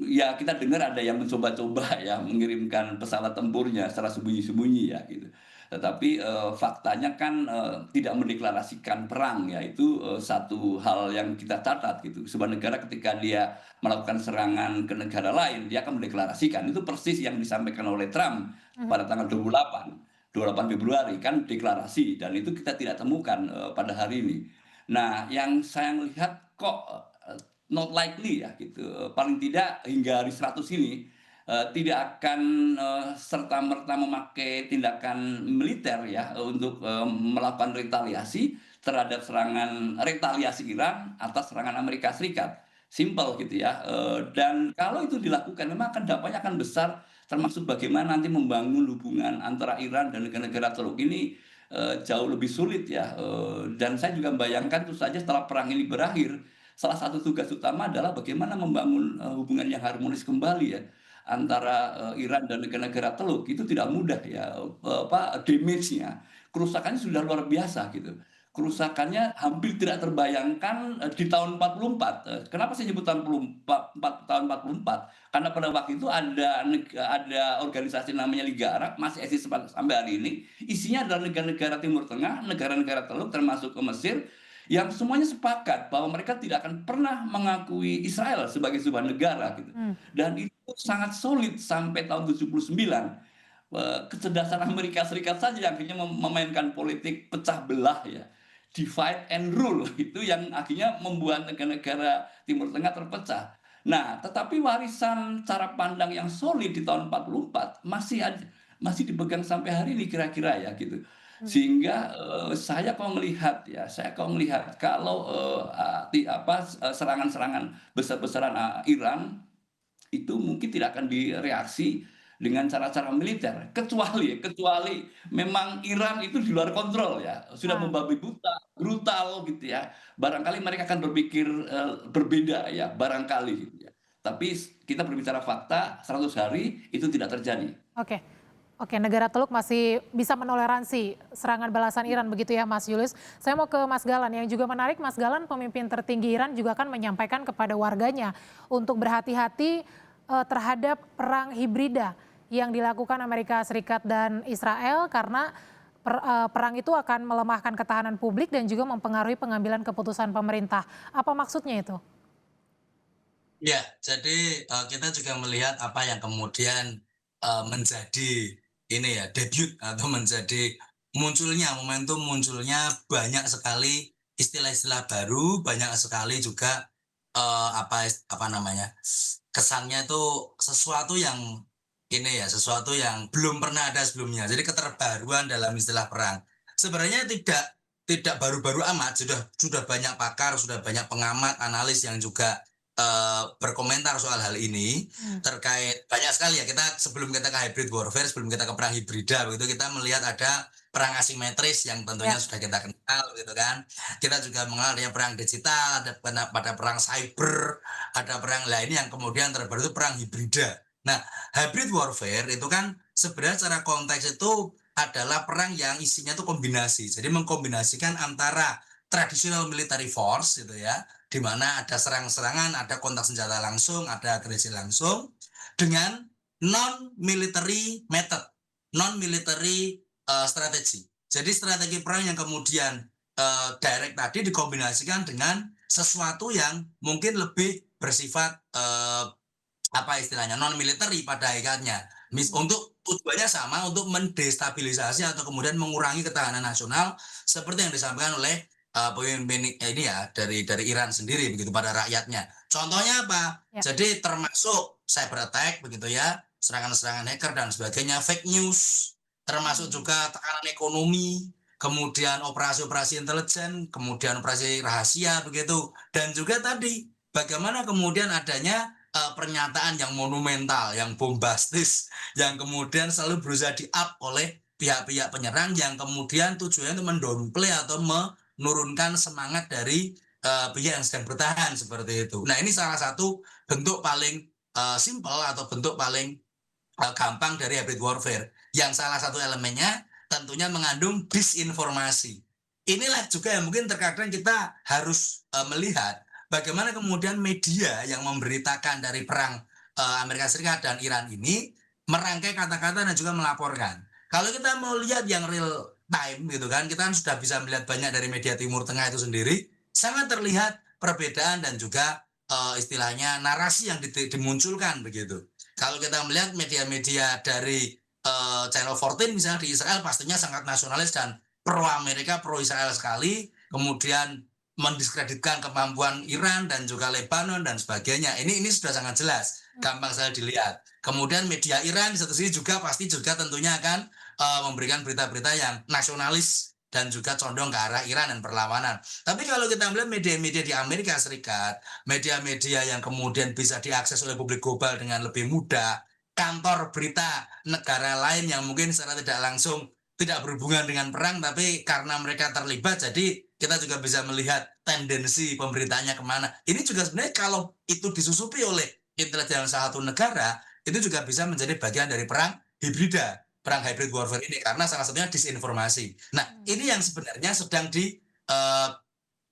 B: Ya kita dengar ada yang mencoba-coba ya mengirimkan pesawat tempurnya secara sembunyi-sembunyi ya gitu. Tetapi faktanya kan tidak mendeklarasikan perang ya, itu satu hal yang kita catat gitu. Sebuah negara ketika dia melakukan serangan ke negara lain, dia akan mendeklarasikan. Itu persis yang disampaikan oleh Trump pada tanggal 28 Februari kan deklarasi, dan itu kita tidak temukan pada hari ini. Nah, yang saya lihat kok not likely ya gitu. Paling tidak hingga hari 100 ini tidak akan serta-merta memakai tindakan militer ya untuk melakukan retaliasi terhadap serangan retaliasi Iran atas serangan Amerika Serikat. Simple gitu ya. Dan kalau itu dilakukan memang akan dampaknya akan besar, termasuk bagaimana nanti membangun hubungan antara Iran dan negara-negara Teluk ini jauh lebih sulit ya. Dan saya juga membayangkan tentu saja setelah perang ini berakhir, salah satu tugas utama adalah bagaimana membangun hubungan yang harmonis kembali ya antara Iran dan negara-negara Teluk. Itu tidak mudah ya, damage-nya, kerusakannya sudah luar biasa gitu. Kerusakannya hampir tidak terbayangkan di tahun 44. Kenapa saya nyebut tahun 44? Karena pada waktu itu ada organisasi namanya Liga Arab, masih eksis sampai hari ini. Isinya adalah negara-negara Timur Tengah, negara-negara Teluk termasuk ke Mesir, yang semuanya sepakat bahwa mereka tidak akan pernah mengakui Israel sebagai sebuah negara gitu. Dan itu sangat solid sampai tahun 79. Kecerdasan Amerika Serikat saja yang akhirnya memainkan politik pecah belah ya, divide and rule, itu yang akhirnya membuat negara-negara Timur Tengah terpecah. Nah, tetapi warisan cara pandang yang solid di tahun 44 masih dipegang sampai hari ini kira-kira ya gitu. Sehingga saya kalau melihat kalau serangan-serangan besar-besaran Iran itu mungkin tidak akan direaksi dengan cara-cara militer, kecuali memang Iran itu di luar kontrol ya, sudah membabi buta, brutal gitu ya. Barangkali mereka akan berpikir berbeda ya, barangkali gitu ya. Tapi kita berbicara fakta, 100 hari itu tidak terjadi.
A: Oke, negara Teluk masih bisa menoleransi serangan balasan Iran begitu ya Mas Julius. Saya mau ke Mas Galan, yang juga menarik Mas Galan, pemimpin tertinggi Iran juga akan menyampaikan kepada warganya untuk berhati-hati terhadap perang hibrida yang dilakukan Amerika Serikat dan Israel karena perang itu akan melemahkan ketahanan publik dan juga mempengaruhi pengambilan keputusan pemerintah. Apa maksudnya itu?
C: Ya, jadi kita juga melihat apa yang kemudian menjadi ini ya debut atau menjadi momentum munculnya banyak sekali istilah-istilah baru, banyak sekali juga apa namanya kesannya itu sesuatu yang ini ya sesuatu yang belum pernah ada sebelumnya. Jadi keterbaruan dalam istilah perang. Sebenarnya tidak baru-baru amat, sudah banyak pakar, sudah banyak pengamat, analis yang juga berkomentar soal hal ini terkait banyak sekali ya kita sebelum kita ke hybrid warfare, sebelum kita ke perang hibrida begitu kita melihat ada perang asimetris yang tentunya sudah kita kenal gitu kan. Kita juga mengenal adanya perang digital, pada perang cyber, ada perang lain yang kemudian terbaru itu perang hibrida. Nah, hybrid warfare itu kan sebenarnya secara konteks itu adalah perang yang isinya itu kombinasi. Jadi mengkombinasikan antara traditional military force gitu ya, di mana ada serang-serangan, ada kontak senjata langsung, ada agresi langsung, dengan non-military method, non-military strategi. Jadi strategi perang yang kemudian direct tadi dikombinasikan dengan sesuatu yang mungkin lebih bersifat apa istilahnya non-military pada hakikatnya. Untuk tujuannya sama, untuk mendestabilisasi atau kemudian mengurangi ketahanan nasional seperti yang disampaikan oleh pemimpin ini ya dari Iran sendiri begitu pada rakyatnya. Contohnya apa? Jadi termasuk cyber attack begitu ya, serangan-serangan hacker dan sebagainya, fake news, termasuk juga tekanan ekonomi, kemudian operasi-operasi intelijen, kemudian operasi rahasia begitu, dan juga tadi bagaimana kemudian adanya pernyataan yang monumental, yang bombastis, yang kemudian selalu berusaha di-up oleh pihak-pihak penyerang yang kemudian tujuannya untuk mendownplay atau menurunkan semangat dari pihak yang sedang bertahan seperti itu. Nah, ini salah satu bentuk paling simpel atau bentuk paling gampang dari hybrid warfare. Yang salah satu elemennya tentunya mengandung disinformasi. Inilah juga yang mungkin terkadang kita harus melihat bagaimana kemudian media yang memberitakan dari perang Amerika Serikat dan Iran ini merangkai kata-kata dan juga melaporkan. Kalau kita mau lihat yang real time gitu kan, kita kan sudah bisa melihat banyak dari media Timur Tengah itu sendiri, sangat terlihat perbedaan dan juga istilahnya narasi yang dimunculkan begitu. Kalau kita melihat media-media dari Channel 14 misalnya di Israel pastinya sangat nasionalis dan pro Amerika, pro Israel sekali, kemudian mendiskreditkan kemampuan Iran dan juga Lebanon dan sebagainya. Ini sudah sangat jelas, gampang saya dilihat. Kemudian media Iran di satu sisi juga pasti juga tentunya akan memberikan berita-berita yang nasionalis dan juga condong ke arah Iran dan perlawanan. Tapi kalau kita melihat media-media di Amerika Serikat, media-media yang kemudian bisa diakses oleh publik global dengan lebih mudah, kantor berita negara lain yang mungkin secara tidak langsung tidak berhubungan dengan perang, tapi karena mereka terlibat, jadi kita juga bisa melihat tendensi pemberitaannya kemana. Ini juga sebenarnya kalau itu disusupi oleh intelijen salah satu negara, itu juga bisa menjadi bagian dari perang hibrida, perang hybrid warfare ini, karena salah satunya disinformasi. Nah, ini yang sebenarnya sedang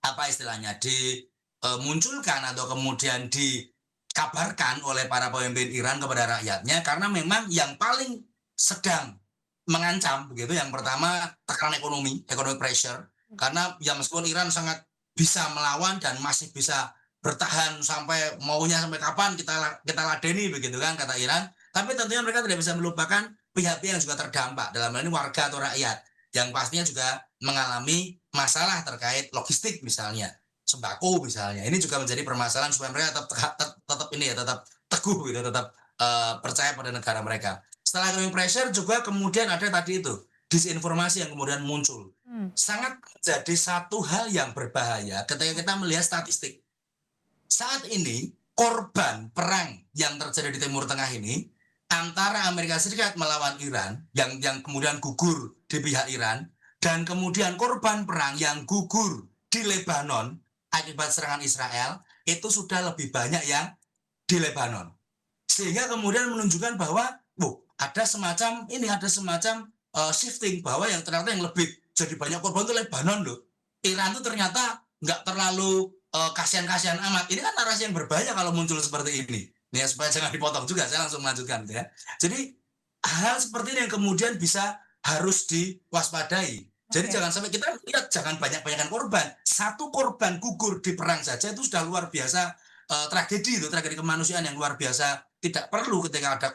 C: apa istilahnya, dimunculkan atau kemudian dikabarkan oleh para pemimpin Iran kepada rakyatnya, karena memang yang paling sedang mengancam begitu yang pertama tekanan ekonomi pressure, karena ya meskipun Iran sangat bisa melawan dan masih bisa bertahan sampai maunya sampai kapan kita ladeni begitu kan kata Iran, tapi tentunya mereka tidak bisa melupakan pihak-pihak yang juga terdampak, dalam hal ini warga atau rakyat yang pastinya juga mengalami masalah terkait logistik misalnya, sembako misalnya. Ini juga menjadi permasalahan supaya mereka tetap ini ya, tetap teguh gitu, tetap percaya pada negara mereka. Setelah economic pressure juga kemudian ada tadi itu disinformasi yang kemudian muncul. Sangat menjadi satu hal yang berbahaya ketika kita melihat statistik. Saat ini korban perang yang terjadi di Timur Tengah ini antara Amerika Serikat melawan Iran yang kemudian gugur di pihak Iran, dan kemudian korban perang yang gugur di Lebanon akibat serangan Israel itu sudah lebih banyak yang di Lebanon. Sehingga kemudian menunjukkan bahwa ada semacam shifting, bahwa yang ternyata yang lebih jadi banyak korban itu Lebanon loh. Iran itu ternyata nggak terlalu kasihan-kasihan amat. Ini kan narasi yang berbahaya kalau muncul seperti ini. Nih, supaya jangan dipotong juga, saya langsung melanjutkan ya. Jadi hal seperti ini yang kemudian harus diwaspadai. Jadi
A: Oke.
C: jangan sampai kita lihat, jangan banyak-banyakan korban. Satu korban gugur di perang saja itu sudah luar biasa, tragedi itu, tragedi kemanusiaan yang luar biasa. Tidak perlu ketika ada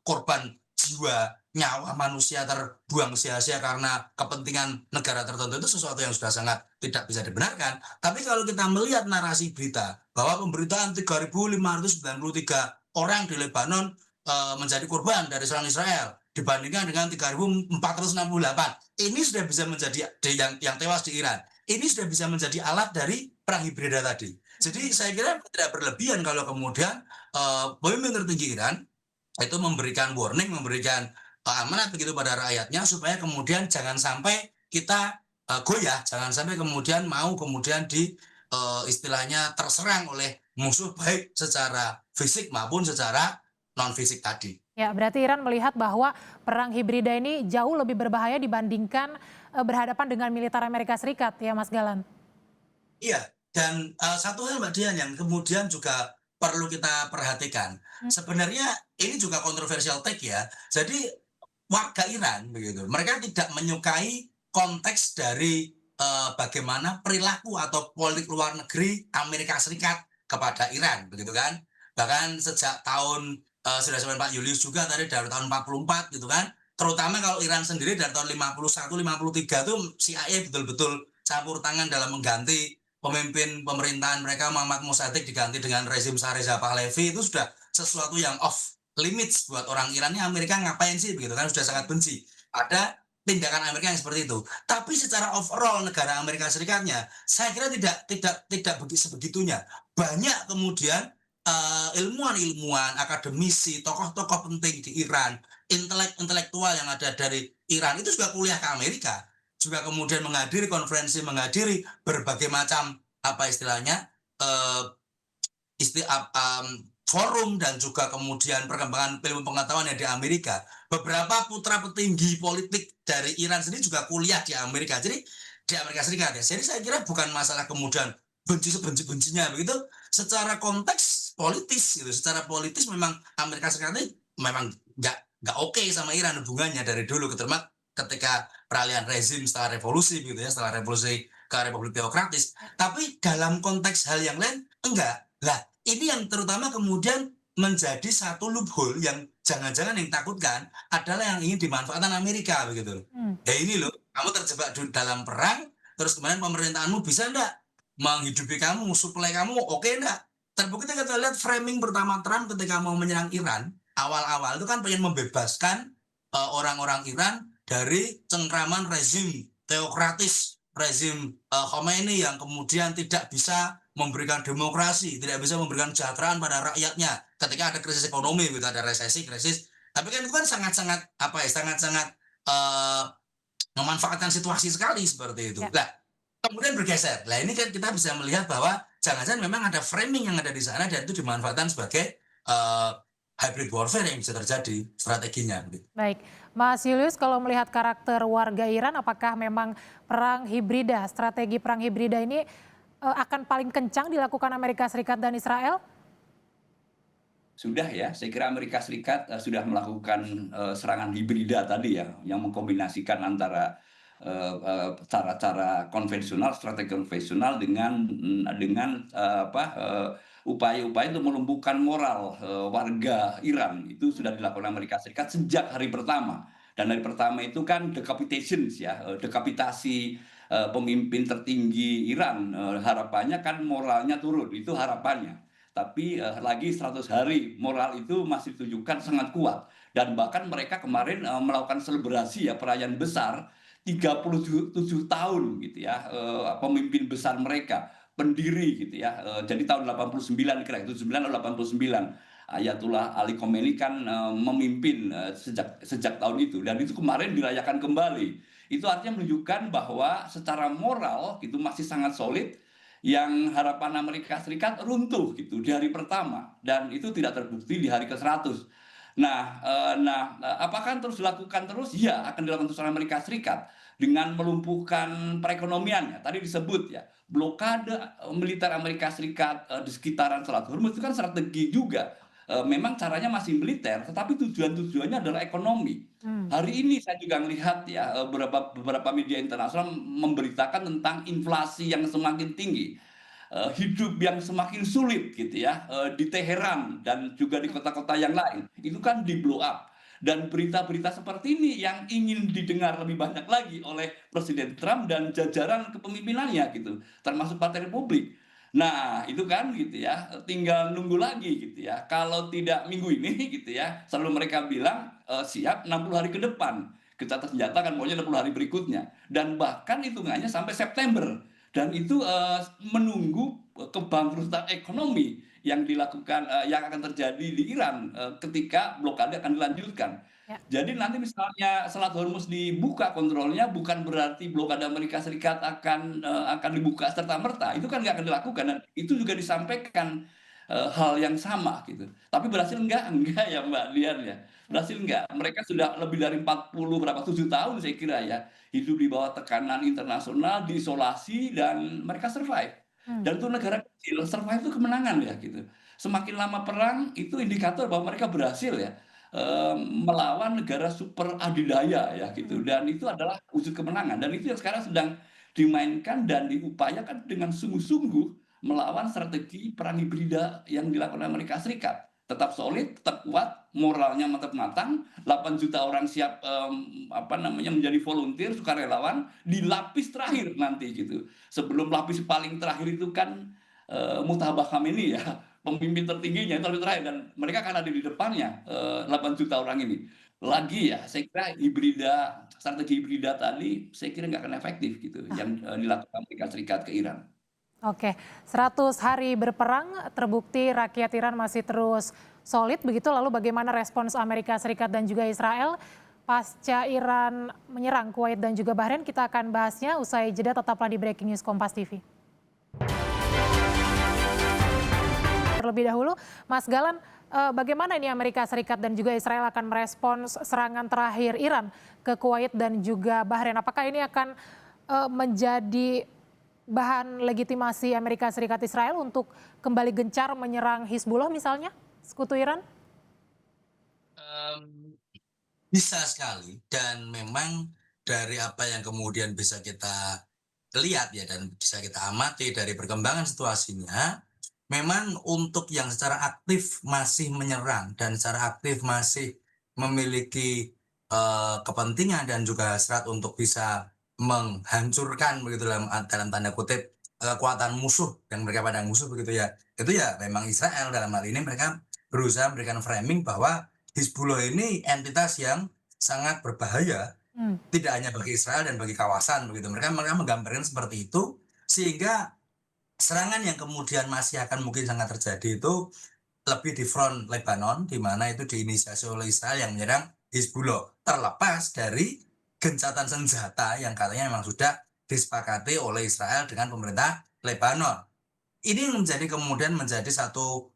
C: korban jiwa, nyawa manusia terbuang sia-sia karena kepentingan negara tertentu, itu sesuatu yang sudah sangat tidak bisa dibenarkan. Tapi kalau kita melihat narasi berita bahwa pemberitaan 3.593 orang di Lebanon menjadi korban dari serangan Israel dibandingkan dengan 3.468. Ini sudah bisa menjadi yang tewas di Iran. Ini sudah bisa menjadi alat dari perang hibrida tadi. Jadi saya kira tidak berlebihan kalau kemudian pemimpin tertinggi Iran itu memberikan warning, memberikan amanat begitu pada rakyatnya supaya kemudian jangan sampai kita goyah, jangan sampai kemudian kemudian istilahnya terserang oleh musuh baik secara fisik maupun secara non fisik tadi.
A: Ya, berarti Iran melihat bahwa perang hibrida ini jauh lebih berbahaya dibandingkan berhadapan dengan militer Amerika Serikat, ya Mas Galan?
C: Iya, dan satu hal Mbak Dian yang kemudian juga perlu kita perhatikan,
A: Hmm.
C: sebenarnya ini juga kontroversial take ya. Jadi warga Iran begitu, mereka tidak menyukai konteks dari bagaimana perilaku atau politik luar negeri Amerika Serikat kepada Iran begitu kan. Bahkan sejak tahun sudah sampai Pak Julius juga tadi dari tahun 44 gitu kan. Terutama kalau Iran sendiri dari tahun 51, 53 tuh CIA betul-betul campur tangan dalam mengganti pemimpin pemerintahan mereka. Muhammad Mossadegh diganti dengan rezim Shah Reza Pahlavi, itu sudah sesuatu yang off limits buat orang Iran. Ini Amerika ngapain sih begitu kan, sudah sangat benci. Ada tindakan Amerika yang seperti itu. Tapi secara overall negara Amerika Serikatnya, saya kira tidak sebegitunya. Banyak kemudian ilmuwan-ilmuwan, akademisi, tokoh-tokoh penting di Iran, intelektual yang ada dari Iran itu juga kuliah ke Amerika, juga kemudian menghadiri konferensi, menghadiri berbagai macam apa istilahnya forum dan juga kemudian perkembangan ilmu pengetahuan yang di Amerika. Beberapa putra petinggi politik dari Iran sendiri juga kuliah di Amerika. Jadi di Amerika Serikat ya. Jadi saya kira bukan masalah kemudian benci sebenci-bencinya begitu. Secara konteks politis gitu, secara politis memang Amerika Serikat ini memang nggak oke sama Iran hubungannya dari dulu, terutama ketika peralihan rezim setelah revolusi gitu ya, setelah revolusi ke Republik Teokratis. Tapi dalam konteks hal yang lain enggak. Lah, ini yang terutama kemudian menjadi satu loophole yang jangan-jangan yang takutkan adalah yang ingin dimanfaatkan Amerika begitu. Ya ini loh, kamu terjebak dalam perang, terus kemudian pemerintahanmu bisa enggak menghidupi kamu, suplai kamu oke enggak? Terbukti kita lihat framing pertama Trump ketika mau menyerang Iran, awal-awal itu kan pengen membebaskan orang-orang Iran dari cengkraman rezim teokratis, rezim Khomeini yang kemudian tidak bisa memberikan demokrasi, tidak bisa memberikan kesejahteraan pada rakyatnya ketika ada krisis ekonomi, gitu, ada resesi, krisis. Tapi kan itu kan sangat-sangat sangat-sangat memanfaatkan situasi sekali seperti itu.
A: Ya.
C: Nah, kemudian bergeser. Nah, ini kan kita bisa melihat bahwa jangan-jangan memang ada framing yang ada di sana dan itu dimanfaatkan sebagai hybrid warfare yang bisa terjadi strateginya.
A: Baik, Mas Julius, kalau melihat karakter warga Iran, apakah memang perang hibrida, strategi perang hibrida ini akan paling kencang dilakukan Amerika Serikat dan Israel?
B: Sudah ya, saya kira Amerika Serikat sudah melakukan serangan hibrida tadi ya, yang mengkombinasikan antara cara-cara konvensional, strategi konvensional dengan upaya-upaya untuk melumpuhkan moral warga Iran. Itu sudah dilakukan Amerika Serikat sejak hari pertama. Dan hari pertama itu kan decapitations ya, dekapitasi pemimpin tertinggi Iran. Harapannya kan moralnya turun, itu harapannya. Tapi lagi 100 hari moral itu masih ditunjukkan sangat kuat. Dan bahkan mereka kemarin melakukan selebrasi ya, perayaan besar 37 tahun gitu ya, pemimpin besar mereka, pendiri gitu ya. Jadi tahun 89 kira 79 atau 89. Ayatullah Ali Khomeini kan memimpin sejak tahun itu, dan itu kemarin dirayakan kembali. Itu artinya menunjukkan bahwa secara moral itu masih sangat solid, yang harapan Amerika Serikat runtuh gitu di hari pertama, dan itu tidak terbukti di hari ke-100. Apakah terus dilakukan terus? Ya, akan dilakukan terus oleh Amerika Serikat dengan melumpuhkan perekonomiannya. Tadi disebut ya, blokade militer Amerika Serikat di sekitaran Selat Hormuz itu kan strategi juga memang caranya masih militer, tetapi tujuannya adalah ekonomi.
A: Hmm.
B: Hari ini saya juga melihat ya beberapa media internasional memberitakan tentang inflasi yang semakin tinggi, hidup yang semakin sulit gitu ya, di Teheran dan juga di kota-kota yang lain. Itu kan di blow up. Dan berita-berita seperti ini yang ingin didengar lebih banyak lagi oleh Presiden Trump dan jajaran kepemimpinannya gitu, termasuk Partai Republik. Nah, itu kan gitu ya, tinggal nunggu lagi gitu ya. Kalau tidak minggu ini gitu ya, selalu mereka bilang siap 60 hari ke depan. Gencatan senjata kan maunya 60 hari berikutnya. Dan bahkan hitungannya sampai September. Dan itu menunggu kebangkrutan ekonomi yang dilakukan yang akan terjadi di Iran ketika blokade akan dilanjutkan.
A: Ya.
B: Jadi nanti misalnya Selat Hormuz dibuka kontrolnya, bukan berarti blokade Amerika Serikat akan dibuka serta merta. Itu kan nggak akan dilakukan, dan itu juga disampaikan hal yang sama gitu. Tapi berhasil enggak ya Mbak Dian ya. Berhasil enggak? Mereka sudah lebih dari 7 tahun saya kira ya, hidup di bawah tekanan internasional, diisolasi, dan mereka survive.
A: Hmm.
B: Dan untuk negara kecil, survive itu kemenangan ya gitu. Semakin lama perang, itu indikator bahwa mereka berhasil ya melawan negara super adidaya ya gitu. Dan itu adalah wujud kemenangan. Dan itu yang sekarang sedang dimainkan dan diupayakan dengan sungguh-sungguh melawan strategi perang hibrida yang dilakukan Amerika Serikat. Tetap solid, tetap kuat, moralnya mantap matang, 8 juta orang siap menjadi volunteer, sukarelawan di lapis terakhir nanti gitu. Sebelum lapis paling terakhir itu kan Mujtaba Khamenei ya, pemimpin tertingginya itu lebih terakhir, dan mereka akan ada di depannya 8 juta orang ini. Lagi ya, saya kira strategi hibrida tadi saya kira nggak akan efektif gitu yang dilakukan Amerika Serikat ke Iran.
A: Oke, 100 hari berperang terbukti rakyat Iran masih terus solid begitu. Lalu bagaimana respons Amerika Serikat dan juga Israel pasca Iran menyerang Kuwait dan juga Bahrain? Kita akan bahasnya usai jeda, tetaplah di Breaking News Kompas TV. Terlebih dahulu, Mas Galan, bagaimana ini Amerika Serikat dan juga Israel akan merespons serangan terakhir Iran ke Kuwait dan juga Bahrain? Apakah ini akan menjadi bahan legitimasi Amerika Serikat Israel untuk kembali gencar menyerang Hizbullah misalnya, sekutu Iran?
C: Bisa sekali, dan memang dari apa yang kemudian bisa kita lihat ya dan bisa kita amati dari perkembangan situasinya, memang untuk yang secara aktif masih menyerang dan secara aktif masih memiliki kepentingan dan juga hasrat untuk bisa menghancurkan begitu dalam tanda kutip kekuatan musuh yang mereka pandang musuh begitu ya, itu ya memang Israel. Dalam hal ini mereka berusaha memberikan framing bahwa Hizbullah ini entitas yang sangat berbahaya, tidak hanya bagi Israel dan bagi kawasan begitu. Mereka menggambarkan seperti itu, sehingga serangan yang kemudian masih akan mungkin sangat terjadi itu lebih di front Lebanon, di mana itu diinisiasi oleh Israel yang menyerang Hizbullah, terlepas dari gencatan senjata yang katanya memang sudah disepakati oleh Israel dengan pemerintah Lebanon. Ini kemudian menjadi satu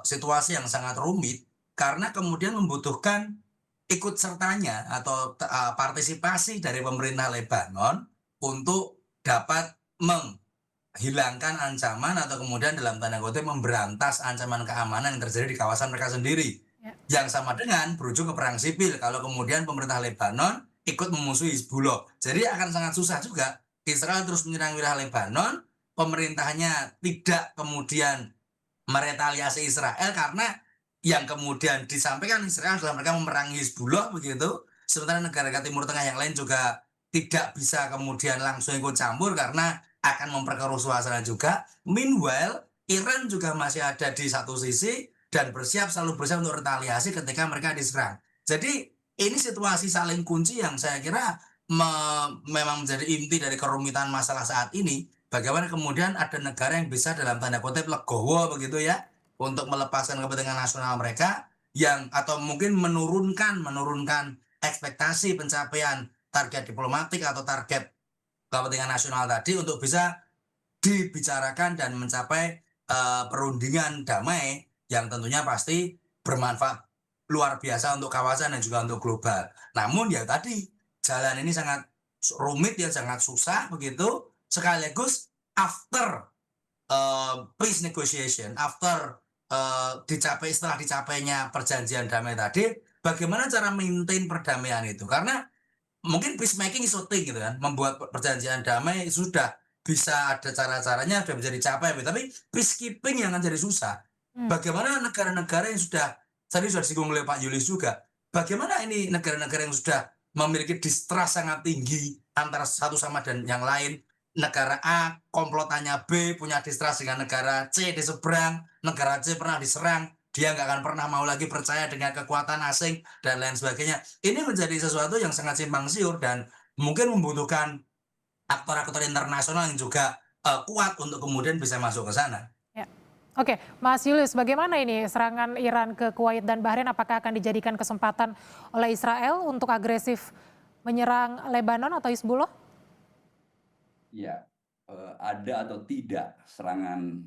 C: situasi yang sangat rumit, karena kemudian membutuhkan ikut sertanya atau partisipasi dari pemerintah Lebanon untuk dapat menghilangkan ancaman atau kemudian dalam tanda kutip memberantas ancaman keamanan yang terjadi di kawasan mereka sendiri. Yang sama dengan berujung ke perang sipil kalau kemudian pemerintah Lebanon ikut memusuhi Hizbullah. Jadi akan sangat susah juga. Israel terus menyerang wilayah Lebanon, pemerintahnya tidak kemudian meretaliasi Israel, karena yang kemudian disampaikan Israel adalah mereka memerangi Hizbullah begitu. Sementara negara-negara Timur Tengah yang lain juga tidak bisa kemudian langsung ikut campur karena akan memperkeruh suasana juga. Meanwhile, Iran juga masih ada di satu sisi dan selalu bersiap untuk retaliasi ketika mereka diserang. Jadi ini situasi saling kunci yang saya kira memang menjadi inti dari kerumitan masalah saat ini. Bagaimana kemudian ada negara yang bisa dalam tanda kutip legowo begitu ya, untuk melepaskan kepentingan nasional mereka yang atau mungkin menurunkan ekspektasi pencapaian target diplomatik atau target kepentingan nasional tadi untuk bisa dibicarakan dan mencapai perundingan damai yang tentunya pasti bermanfaat luar biasa untuk kawasan dan juga untuk global. Namun ya tadi jalan ini sangat rumit ya, sangat susah begitu, sekaligus after peace negotiation, after setelah dicapainya perjanjian damai tadi, bagaimana cara maintain perdamaian itu? Karena mungkin peacemaking is a thing gitu kan, membuat perjanjian damai sudah bisa ada cara-caranya, sudah bisa dicapai, tapi peacekeeping yang akan jadi susah.
A: Hmm.
C: Bagaimana negara-negara yang tadi sudah disinggung oleh Pak Yulis juga, bagaimana ini negara-negara yang sudah memiliki distrust sangat tinggi antara satu sama dan yang lain, negara A komplotannya B punya distrust dengan negara C di seberang, negara C pernah diserang, dia nggak akan pernah mau lagi percaya dengan kekuatan asing dan lain sebagainya. Ini menjadi sesuatu yang sangat simpang siur dan mungkin membutuhkan aktor-aktor internasional yang juga kuat untuk kemudian bisa masuk ke sana.
A: Ya. Oke, Mas Julius, bagaimana ini serangan Iran ke Kuwait dan Bahrain? Apakah akan dijadikan kesempatan oleh Israel untuk agresif menyerang Lebanon atau Hizbullah?
B: Ya, ada atau tidak serangan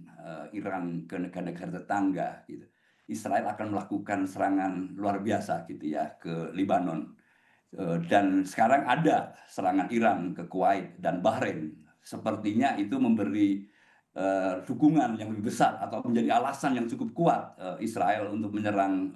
B: Iran ke negara-negara tetangga gitu. Israel akan melakukan serangan luar biasa gitu ya ke Lebanon. Dan sekarang ada serangan Iran ke Kuwait dan Bahrain. Sepertinya itu memberi dukungan yang lebih besar atau menjadi alasan yang cukup kuat Israel untuk menyerang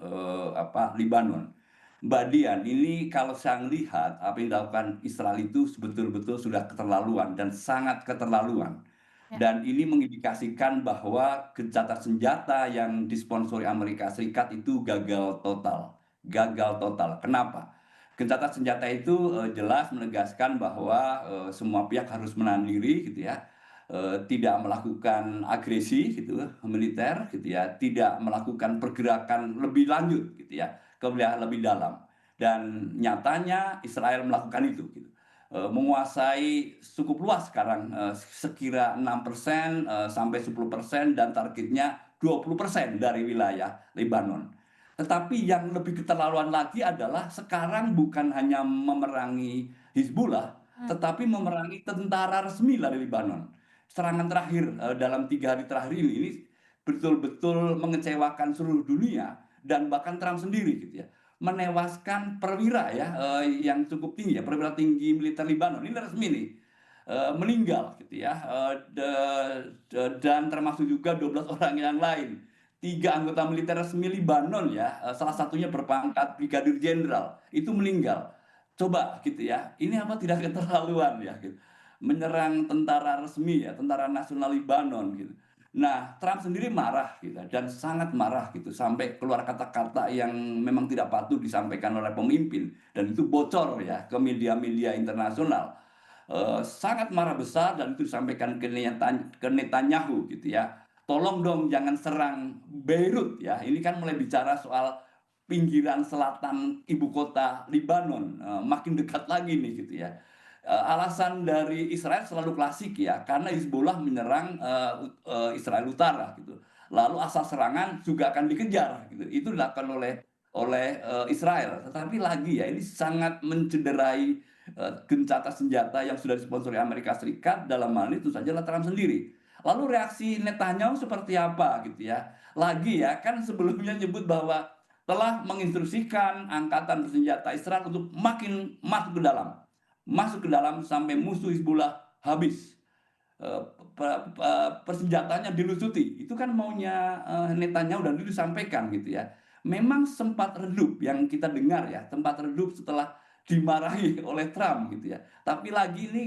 B: Lebanon. Mbak Dian, ini kalau saya lihat apa yang dilakukan Israel itu betul-betul sudah keterlaluan dan sangat keterlaluan.
A: Ya.
B: Dan ini mengindikasikan bahwa gencatan senjata yang disponsori Amerika Serikat itu gagal total. Gagal total. Kenapa? Gencatan senjata itu jelas menegaskan bahwa semua pihak harus menahan diri gitu ya. Tidak melakukan agresi gitu militer gitu ya, tidak melakukan pergerakan lebih lanjut gitu ya ke wilayah lebih dalam, dan nyatanya Israel melakukan itu gitu. Menguasai cukup luas sekarang, sekira 6% sampai 10% dan targetnya 20% dari wilayah Lebanon. Tetapi yang lebih keterlaluan lagi adalah sekarang bukan hanya memerangi Hizbullah, tetapi memerangi tentara resmi dari Lebanon. Serangan terakhir dalam 3 hari terakhir ini betul-betul mengecewakan seluruh dunia dan bahkan Trump sendiri gitu ya, menewaskan perwira ya yang cukup tinggi ya, perwira tinggi militer Lebanon ini resmi nih meninggal gitu ya, dan termasuk juga 12 orang yang lain, 3 anggota militer resmi Lebanon ya, salah satunya berpangkat brigadir jenderal itu meninggal. Coba gitu ya, ini apa tidak keterlaluan ya gitu, menyerang tentara resmi ya, tentara nasional Lebanon gitu. Nah, Trump sendiri marah gitu dan sangat marah gitu sampai keluar kata-kata yang memang tidak patut disampaikan oleh pemimpin dan itu bocor ya ke media-media internasional. Sangat marah besar dan itu disampaikan ke Netanyahu gitu ya. Tolong dong jangan serang Beirut ya. Ini kan mulai bicara soal pinggiran selatan ibu kota Lebanon, makin dekat lagi nih gitu ya. Alasan dari Israel selalu klasik ya, karena Hizbullah menyerang Israel Utara gitu. Lalu asal serangan juga akan dikejar gitu. Itu dilakukan oleh Israel. Tetapi lagi ya, ini sangat mencederai gencatan senjata yang sudah disponsori Amerika Serikat, dalam hal ini itu saja Trump sendiri. Lalu reaksi Netanyahu seperti apa gitu ya? Lagi ya, kan sebelumnya nyebut bahwa telah menginstruksikan angkatan bersenjata Israel untuk makin masuk ke dalam sampai musuh Hizbullah habis. Persenjataannya dilucuti. Itu kan maunya Netanyahu dan itu disampaikan gitu ya. Memang sempat redup yang kita dengar ya, sempat redup setelah dimarahi oleh Trump gitu ya. Tapi lagi ini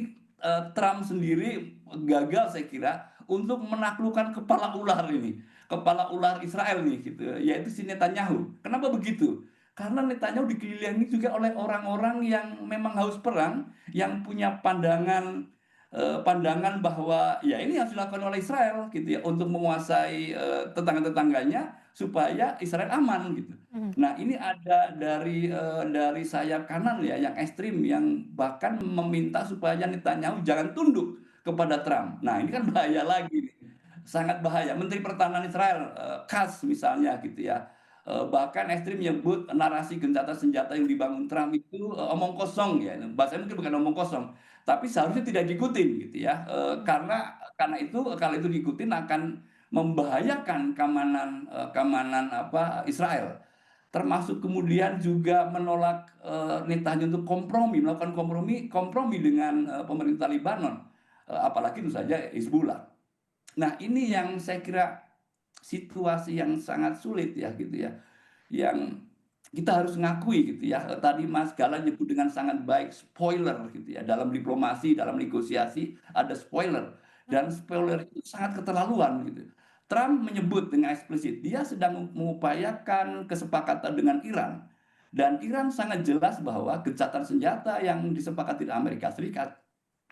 B: Trump sendiri gagal saya kira untuk menaklukkan kepala ular ini, kepala ular Israel nih gitu, yaitu si Netanyahu. Kenapa begitu? Karena Netanyahu dikelilingi juga oleh orang-orang yang memang haus perang, yang punya pandangan bahwa ya ini harus dilakukan oleh Israel gitu ya untuk menguasai tetangga-tetangganya supaya Israel aman gitu. Nah, ini ada dari sayap kanan ya yang ekstrim yang bahkan meminta supaya Netanyahu jangan tunduk kepada Trump. Nah, ini kan bahaya lagi nih. Sangat bahaya. Menteri Pertahanan Israel Katz misalnya gitu ya, bahkan ekstrim menyebut narasi gencatan senjata yang dibangun Trump itu omong kosong ya, bahasanya mungkin bukan omong kosong, tapi seharusnya tidak diikutin gitu ya, karena itu kalau itu diikutin akan membahayakan keamanan Israel, termasuk kemudian juga menolak Netanyahu untuk melakukan kompromi dengan pemerintah Lebanon, apalagi itu saja Hizbullah. Nah, ini yang saya kira situasi yang sangat sulit ya gitu ya, yang kita harus ngakui gitu ya. Tadi Mas Gala nyebut dengan sangat baik spoiler gitu ya. Dalam diplomasi, dalam negosiasi ada spoiler dan spoiler itu sangat keterlaluan gitu. Trump menyebut dengan eksplisit dia sedang mengupayakan kesepakatan dengan Iran dan Iran sangat jelas bahwa gencatan senjata yang disepakati dengan Amerika Serikat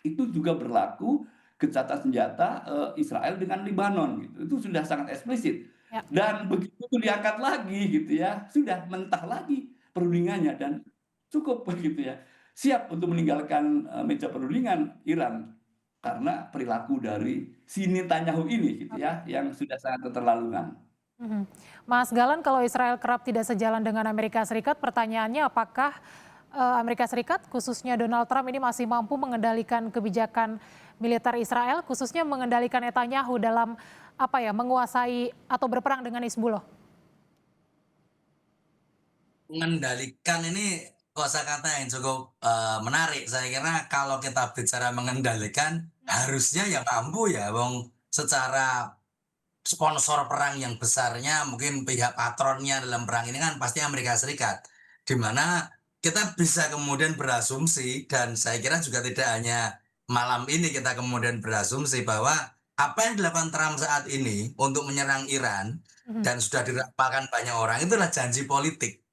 B: itu juga berlaku gencatan senjata Israel dengan Lebanon gitu. Itu sudah sangat eksplisit.
A: Ya.
B: Dan begitu itu diangkat lagi gitu ya, sudah mentah lagi perundingannya dan cukup begitu ya. Siap untuk meninggalkan meja perundingan Iran karena perilaku dari si Netanyahu ini gitu ya, yang sudah sangat keterlaluan.
A: Mhm. Mas Galan, kalau Israel kerap tidak sejalan dengan Amerika Serikat, pertanyaannya apakah Amerika Serikat, khususnya Donald Trump ini masih mampu mengendalikan kebijakan militer Israel, khususnya mengendalikan Netanyahu dalam menguasai atau berperang dengan Hizbullah?
C: Mengendalikan ini kosakata yang cukup menarik. Saya kira kalau kita bicara mengendalikan, harusnya ya mampu ya, wong secara sponsor perang yang besarnya, mungkin pihak patronnya dalam perang ini kan pasti Amerika Serikat. Di mana kita bisa kemudian berasumsi, dan saya kira juga tidak hanya malam ini kita kemudian berasumsi bahwa apa yang dilakukan Trump saat ini untuk menyerang Iran dan sudah dirapalkan banyak orang, itulah janji politik.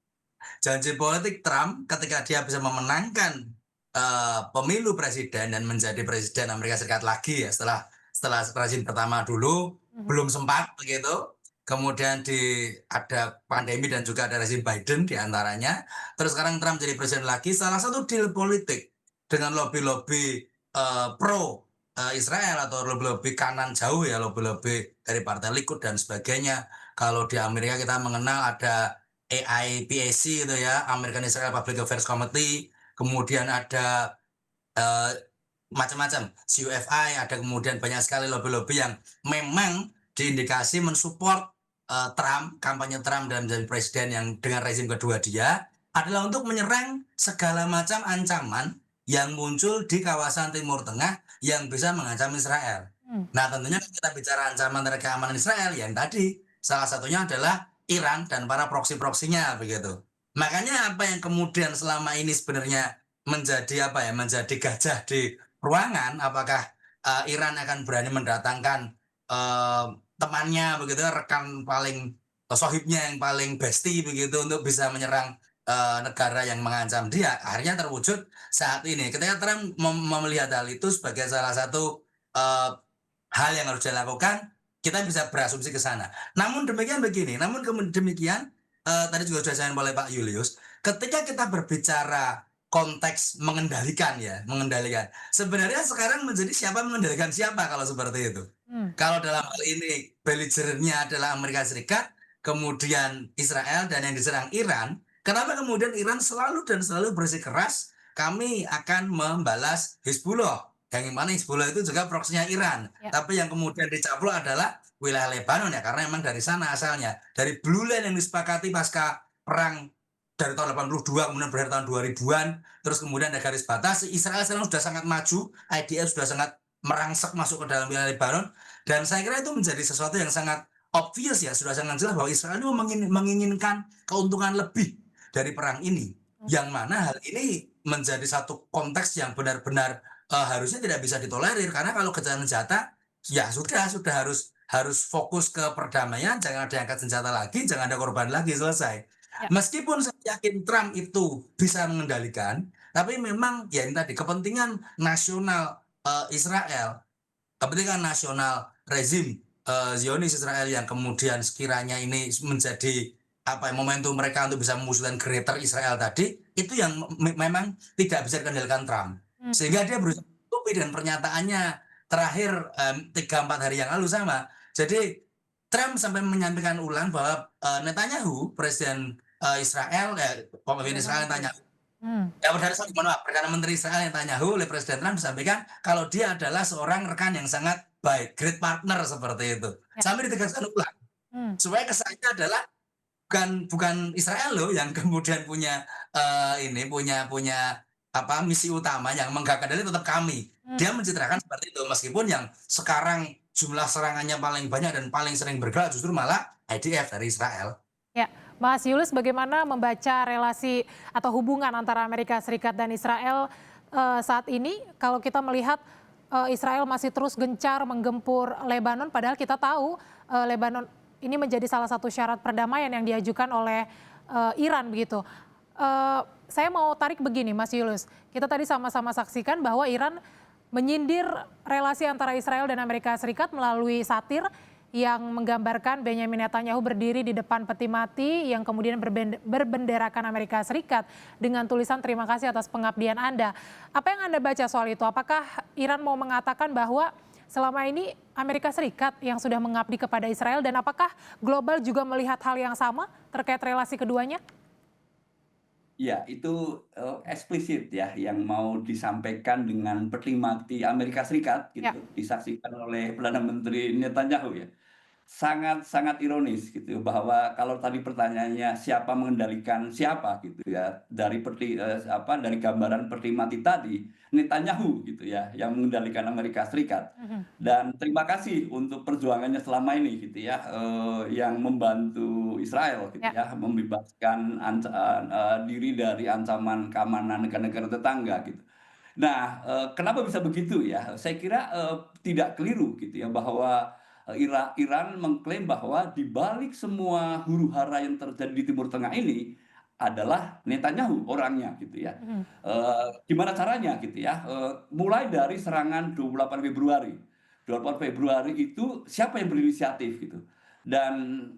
C: Janji politik Trump ketika dia bisa memenangkan pemilu presiden dan menjadi presiden Amerika Serikat lagi ya, setelah rezim pertama dulu belum sempat begitu. Kemudian ada pandemi dan juga ada rezim Biden diantaranya. Terus sekarang Trump jadi presiden lagi. Salah satu deal politik dengan lobby-lobby pro Israel atau lobby-lobby kanan jauh ya, lobby-lobby dari Partai Likud dan sebagainya. Kalau di Amerika kita mengenal ada AIPAC itu ya, American Israel Public Affairs Committee. Kemudian ada macam-macam, CUFI, ada kemudian banyak sekali lobby-lobby yang memang diindikasi mensupport Trump, kampanye Trump dan menjadi presiden yang dengan rezim kedua dia adalah untuk menyerang segala macam ancaman yang muncul di kawasan Timur Tengah yang bisa mengancam Israel. Nah tentunya kita bicara ancaman dari keamanan Israel yang tadi salah satunya adalah Iran dan para proksi-proksinya begitu. Makanya apa yang kemudian selama ini sebenarnya menjadi menjadi gajah di ruangan, apakah Iran akan berani mendatangkan temannya begitu, rekan paling sohibnya yang paling bestie begitu untuk bisa menyerang negara yang mengancam dia. Akhirnya terwujud saat ini ketika Trump melihat hal itu sebagai salah satu hal yang harus dilakukan, kita bisa berasumsi ke sana. Namun demikian tadi juga sudah disampaikan oleh Pak Julius, ketika kita berbicara konteks mengendalikan. Sebenarnya sekarang menjadi siapa mengendalikan siapa kalau seperti itu. Kalau dalam hal ini belligerentnya adalah Amerika Serikat, kemudian Israel dan yang diserang Iran, kenapa kemudian Iran selalu bersikeras kami akan membalas Hizbullah? Yang mana Hizbullah itu juga proksinya Iran. Ya. Tapi yang kemudian dicaplok adalah wilayah Lebanon ya, karena memang dari sana asalnya. Dari Blue Line yang disepakati pasca perang dari tahun 82 kemudian berakhir tahun 2000-an, terus kemudian ada garis batas. Israel sekarang sudah sangat maju, IDF sudah sangat merangsek masuk ke dalam wilayah Lebanon, dan saya kira itu menjadi sesuatu yang sangat obvious ya, sudah sangat jelas bahwa Israel itu menginginkan keuntungan lebih dari perang ini, yang mana hal ini menjadi satu konteks yang benar-benar harusnya tidak bisa ditolerir, karena kalau gencatan senjata ya sudah harus fokus ke perdamaian, jangan ada angkat senjata lagi, jangan ada korban lagi, selesai. Ya. Meskipun saya yakin Trump itu bisa mengendalikan, tapi memang ya ini tadi kepentingan nasional Israel, kepentingan nasional rezim Zionis Israel yang kemudian sekiranya ini menjadi momentum mereka untuk bisa memusnahkan Greater Israel tadi, itu yang memang tidak bisa dikendalikan Trump. Sehingga dia berusaha menutupi, dan pernyataannya terakhir 3-4 hari yang lalu sama. Jadi Trump sampai menyampaikan ulang bahwa Netanyahu, presiden Israel, pemimpin Israel Netanyahu, Perdana Menteri Israel Netanyahu oleh Presiden Trump disampaikan kalau dia adalah seorang rekan yang sangat baik, great partner seperti itu. Sampai ditegaskan ulang. Supaya kesannya adalah bukan Israel loh yang kemudian punya misi utama yang menggagakan, tetap kami. Dia mencitrakan seperti itu, meskipun yang sekarang jumlah serangannya paling banyak dan paling sering bergerak justru malah IDF dari Israel.
A: Ya, Mas Yulis, bagaimana membaca relasi atau hubungan antara Amerika Serikat dan Israel saat ini? Kalau kita melihat Israel masih terus gencar menggempur Lebanon, padahal kita tahu Lebanon ini menjadi salah satu syarat perdamaian yang diajukan oleh Iran begitu. Saya mau tarik begini, Mas Yulis. Kita tadi sama-sama saksikan bahwa Iran menyindir relasi antara Israel dan Amerika Serikat melalui satir yang menggambarkan Benyamin Netanyahu berdiri di depan peti mati yang kemudian berbenderakan Amerika Serikat dengan tulisan terima kasih atas pengabdian Anda. Apa yang Anda baca soal itu? Apakah Iran mau mengatakan bahwa selama ini Amerika Serikat yang sudah mengabdi kepada Israel, dan apakah global juga melihat hal yang sama terkait relasi keduanya?
B: Ya, itu eksplisit ya yang mau disampaikan dengan peti mati Amerika Serikat
A: Ya.
B: gitu, disaksikan oleh Perdana Menteri Netanyahu ya. Sangat ironis gitu bahwa kalau tadi pertanyaannya siapa mengendalikan siapa gitu ya, dari dari gambaran peti mati tadi Netanyahu gitu ya yang mengendalikan Amerika Serikat. Dan terima kasih untuk perjuangannya selama ini gitu ya, yang membantu Israel gitu
A: Ya.
B: ya membebaskan diri dari ancaman keamanan negara-negara tetangga gitu. Nah, kenapa bisa begitu ya? Saya kira tidak keliru gitu ya bahwa Iran mengklaim bahwa di balik semua huru-hara yang terjadi di Timur Tengah ini adalah Netanyahu orangnya gitu ya. Gimana caranya gitu ya? Mulai dari serangan 28 Februari. 28 Februari itu siapa yang berinisiatif gitu. Dan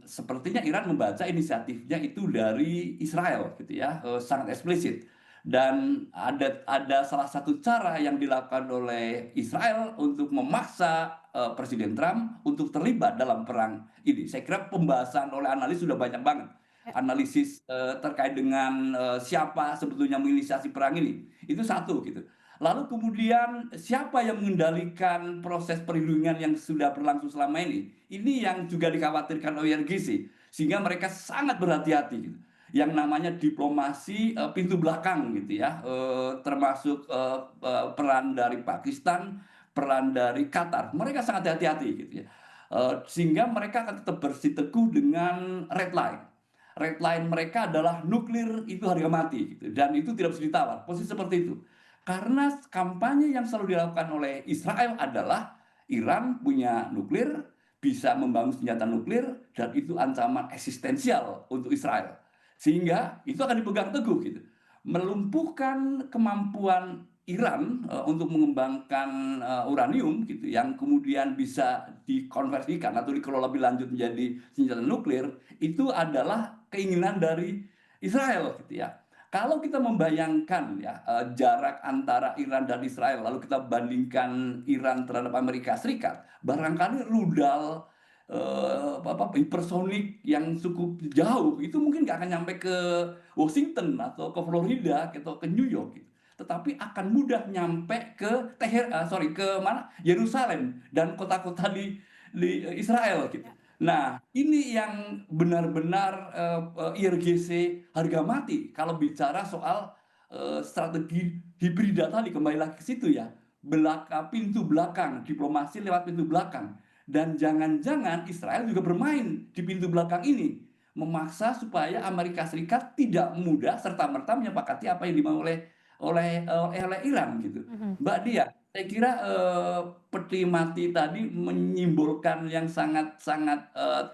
B: sepertinya Iran membaca inisiatifnya itu dari Israel gitu ya, sangat eksplisit. Dan ada salah satu cara yang dilakukan oleh Israel untuk memaksa Presiden Trump untuk terlibat dalam perang ini. Saya kira pembahasan oleh analis sudah banyak banget. Analisis terkait dengan siapa sebetulnya menginisiasi perang ini. Itu satu gitu. Lalu kemudian siapa yang mengendalikan proses perlindungan yang sudah berlangsung selama ini? Ini yang juga dikhawatirkan oleh IRGC. Sehingga mereka sangat berhati-hati gitu. Yang namanya diplomasi pintu belakang gitu ya, termasuk peran dari Pakistan, peran dari Qatar. Mereka sangat hati-hati gitu ya. Sehingga mereka akan tetap bersiteguh dengan red line. Red line mereka adalah nuklir itu harga mati gitu. Dan itu tidak bisa ditawar. Posisi seperti itu. Karena kampanye yang selalu dilakukan oleh Israel adalah Iran punya nuklir, bisa membangun senjata nuklir, dan itu ancaman eksistensial untuk Israel. Sehingga itu akan dipegang teguh gitu. Melumpuhkan kemampuan Iran untuk mengembangkan uranium gitu yang kemudian bisa dikonversikan atau dikelola lebih lanjut menjadi senjata nuklir, itu adalah keinginan dari Israel gitu ya. Kalau kita membayangkan ya jarak antara Iran dan Israel, lalu kita bandingkan Iran terhadap Amerika Serikat, barangkali rudal hipersonik yang cukup jauh itu mungkin nggak akan nyampe ke Washington atau ke Florida atau ke New York gitu. Tetapi akan mudah nyampe ke ke mana, Yerusalem dan kota-kota di Israel gitu. Nah, ini yang benar-benar IRGC harga mati kalau bicara soal strategi hibrida tadi, kembali lagi ke situ ya. Pintu belakang, diplomasi lewat pintu belakang. Dan jangan-jangan Israel juga bermain di pintu belakang ini, memaksa supaya Amerika Serikat tidak mudah serta-merta menyepakati apa yang dimau oleh Iran gitu. Mbak Dia, saya kira peti mati tadi menyimbolkan yang sangat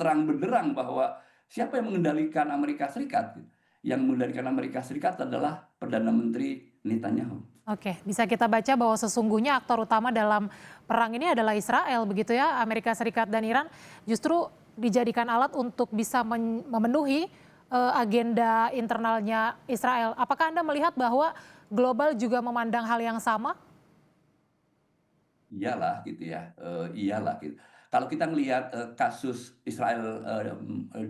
B: terang benderang bahwa siapa yang mengendalikan Amerika Serikat? Yang mengendalikan Amerika Serikat adalah Perdana Menteri Netanyahu.
A: Oke, bisa kita baca bahwa sesungguhnya aktor utama dalam perang ini adalah Israel, begitu ya. Amerika Serikat dan Iran justru dijadikan alat untuk bisa memenuhi agenda internalnya Israel. Apakah Anda melihat bahwa global juga memandang hal yang sama?
B: Iyalah gitu ya, iyalah gitu. Kalau kita melihat kasus Israel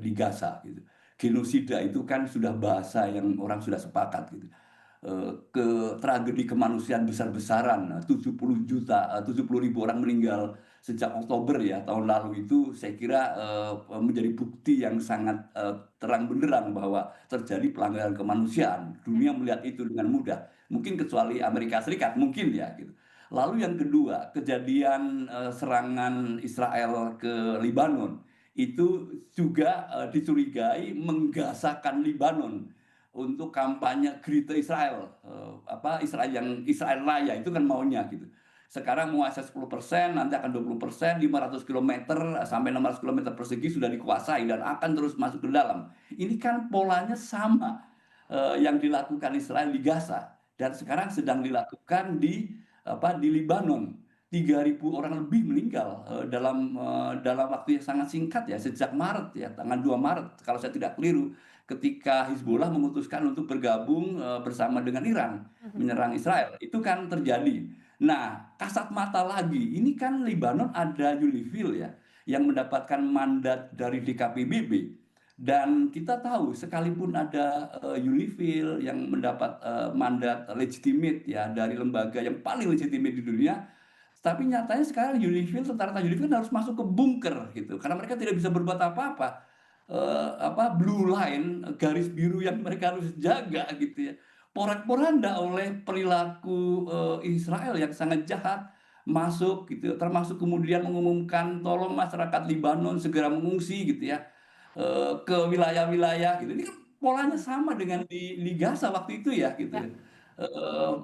B: di Gaza gitu, genosida itu kan sudah bahasa yang orang sudah sepakat gitu. Ke tragedi kemanusiaan besar-besaran, 70.000 orang meninggal sejak Oktober ya tahun lalu, itu saya kira menjadi bukti yang sangat terang benderang bahwa terjadi pelanggaran kemanusiaan. Dunia melihat itu dengan mudah, mungkin kecuali Amerika Serikat mungkin ya gitu. Lalu yang kedua, kejadian serangan Israel ke Libanon itu juga dicurigai menggasakan Libanon untuk kampanye Greater Israel, Israel yang Israel Raya itu kan maunya gitu. Sekarang menguasai 10%, nanti akan 20%, 500 km sampai 600 km persegi sudah dikuasai dan akan terus masuk ke dalam. Ini kan polanya sama yang dilakukan Israel di Gaza dan sekarang sedang dilakukan di Libanon. 3.000 orang lebih meninggal dalam waktu yang sangat singkat ya, sejak Maret ya, tanggal 2 Maret kalau saya tidak keliru, ketika Hizbullah memutuskan untuk bergabung bersama dengan Iran menyerang Israel. Itu kan terjadi. Nah, kasat mata lagi, ini kan Libanon ada UNIFIL ya yang mendapatkan mandat dari DKPBB. Dan kita tahu sekalipun ada UNIFIL yang mendapat mandat legitimate ya dari lembaga yang paling legitimate di dunia, tapi nyatanya sekarang UNIFIL, tentara UNIFIL harus masuk ke bunker gitu, karena mereka tidak bisa berbuat apa-apa. Blue line, garis biru yang mereka harus jaga gitu ya, porak-poranda oleh perilaku Israel yang sangat jahat masuk gitu, termasuk kemudian mengumumkan tolong masyarakat Libanon segera mengungsi gitu ya ke wilayah-wilayah gitu. Ini kan polanya sama dengan di Gaza waktu itu ya gitu.
A: Ya.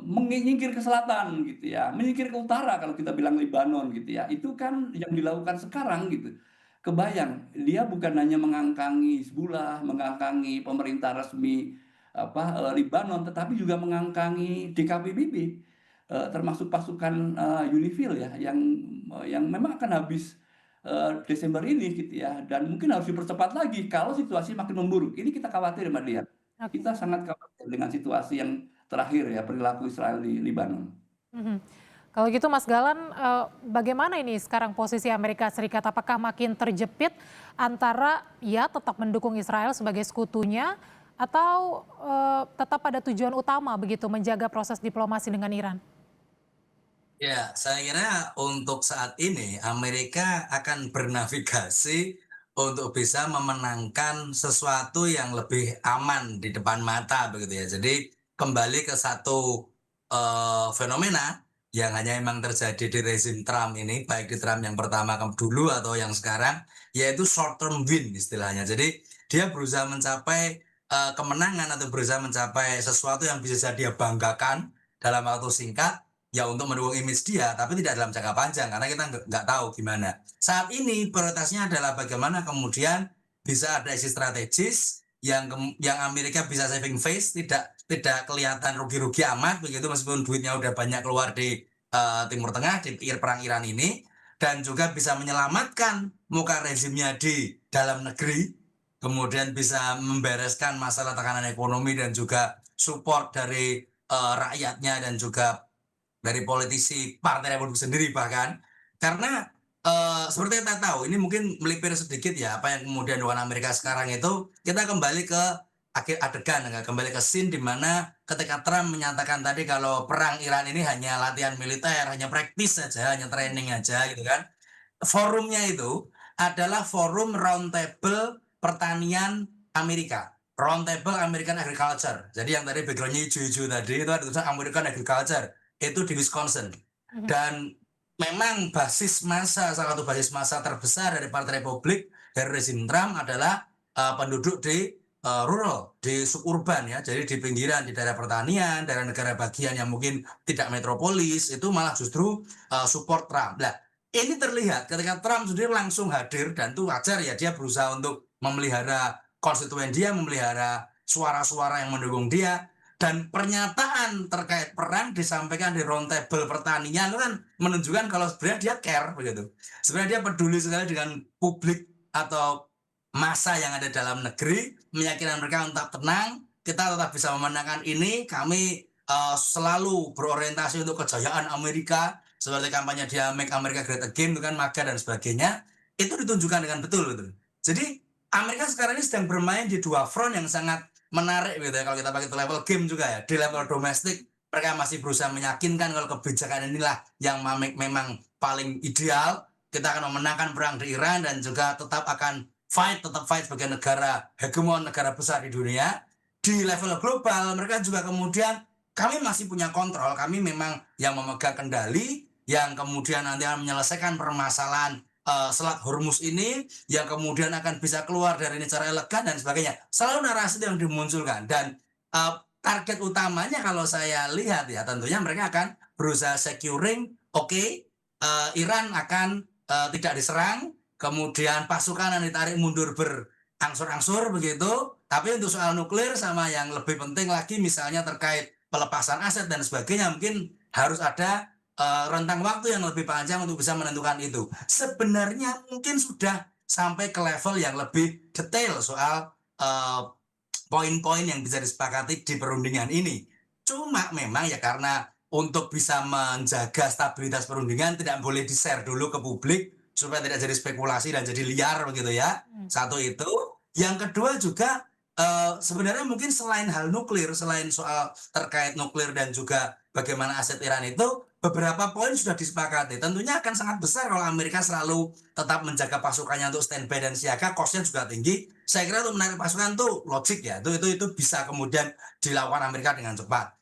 B: Menyingkir ke selatan gitu ya, menyingkir ke utara kalau kita bilang Lebanon gitu ya. Itu kan yang dilakukan sekarang gitu. Kebayang, dia bukan hanya mengangkangi Hizbullah, mengangkangi pemerintah resmi Lebanon, tetapi juga mengangkangi DKPBB, termasuk pasukan UNIFIL ya, yang memang akan habis Desember ini gitu ya, dan mungkin harus dipercepat lagi kalau situasi makin memburuk. Ini kita khawatir Mbak Dian.
A: Oke.
B: Kita sangat khawatir dengan situasi yang terakhir ya, perilaku Israel di Libanon.
A: Mhm. Kalau gitu Mas Galan, bagaimana ini sekarang posisi Amerika Serikat? Apakah makin terjepit antara ya tetap mendukung Israel sebagai sekutunya atau tetap ada tujuan utama begitu menjaga proses diplomasi dengan Iran?
C: Ya, saya kira untuk saat ini Amerika akan bernavigasi untuk bisa memenangkan sesuatu yang lebih aman di depan mata begitu ya. Jadi kembali ke satu fenomena yang hanya memang terjadi di rezim Trump ini, baik di Trump yang pertama dulu atau yang sekarang, yaitu short term win istilahnya. Jadi dia berusaha mencapai kemenangan atau berusaha mencapai sesuatu yang bisa dia banggakan dalam waktu singkat, ya untuk mendukung image dia, tapi tidak dalam jangka panjang karena kita nggak tahu gimana. Saat ini prioritasnya adalah bagaimana kemudian bisa ada exit strategis yang Amerika bisa saving face, tidak kelihatan rugi-rugi amat begitu meskipun duitnya udah banyak keluar di Timur Tengah di perang Iran ini, dan juga bisa menyelamatkan muka rezimnya di dalam negeri, kemudian bisa membereskan masalah tekanan ekonomi dan juga support dari rakyatnya dan juga dari politisi Partai Republik sendiri bahkan, karena seperti kita tahu ini mungkin melipir sedikit ya apa yang kemudian dilakukan Amerika sekarang itu. Kita kembali ke akhir adegan, kembali ke scene di mana ketika Trump menyatakan tadi kalau perang Iran ini hanya latihan militer, hanya praktis saja, hanya training aja gitu kan. Forumnya itu adalah forum roundtable pertanian Amerika, roundtable American Agriculture. Jadi yang tadi backgroundnya hijau-hijau tadi itu ada tulisan American Agriculture, itu di Wisconsin. Dan memang salah satu basis massa terbesar dari Partai Republik dari rezim Trump adalah penduduk di rural, di suburban ya, jadi di pinggiran, di daerah pertanian, daerah negara bagian yang mungkin tidak metropolis, itu malah justru support Trump. Nah, ini terlihat ketika Trump sendiri langsung hadir, dan itu wajar ya, dia berusaha untuk memelihara konstituen dia, memelihara suara-suara yang mendukung dia. Dan pernyataan terkait perang disampaikan di roundtable pertanian itu kan menunjukkan kalau sebenarnya dia care begitu. Sebenarnya dia peduli sekali dengan publik atau massa yang ada dalam negeri, meyakinkan mereka untuk tenang, kita tetap bisa memenangkan ini, kami selalu berorientasi untuk kejayaan Amerika, seperti kampanye dia Make America Great Again, itu kan MAGA dan sebagainya, itu ditunjukkan dengan betul gitu. Jadi Amerika sekarang ini sedang bermain di dua front yang sangat menarik gitu ya, kalau kita pakai level game juga ya. Di level domestik mereka masih berusaha meyakinkan kalau kebijakan inilah yang memang paling ideal, kita akan memenangkan perang di Iran dan juga tetap fight sebagai negara hegemon, negara besar di dunia. Di level global mereka juga kemudian kami masih punya kontrol, kami memang yang memegang kendali, yang kemudian nanti akan menyelesaikan permasalahan Selat Hormuz ini, yang kemudian akan bisa keluar dari ini secara elegan dan sebagainya. Selalu narasi yang dimunculkan dan target utamanya kalau saya lihat ya tentunya mereka akan berusaha securing, oke, Iran akan tidak diserang, kemudian pasukan yang ditarik mundur berangsur-angsur begitu, tapi untuk soal nuklir sama yang lebih penting lagi misalnya terkait pelepasan aset dan sebagainya mungkin harus ada rentang waktu yang lebih panjang untuk bisa menentukan itu. Sebenarnya mungkin sudah sampai ke level yang lebih detail soal poin-poin yang bisa disepakati di perundingan ini. Cuma memang ya karena untuk bisa menjaga stabilitas perundingan tidak boleh di-share dulu ke publik supaya tidak jadi spekulasi dan jadi liar begitu ya. Satu itu. Yang kedua juga sebenarnya mungkin selain hal nuklir, selain soal terkait nuklir dan juga bagaimana aset Iran itu, beberapa poin sudah disepakati. Tentunya akan sangat besar kalau Amerika selalu tetap menjaga pasukannya untuk standby dan siaga, cost-nya juga tinggi. Saya kira untuk menarik pasukan itu logik ya, itu bisa kemudian dilakukan Amerika dengan cepat.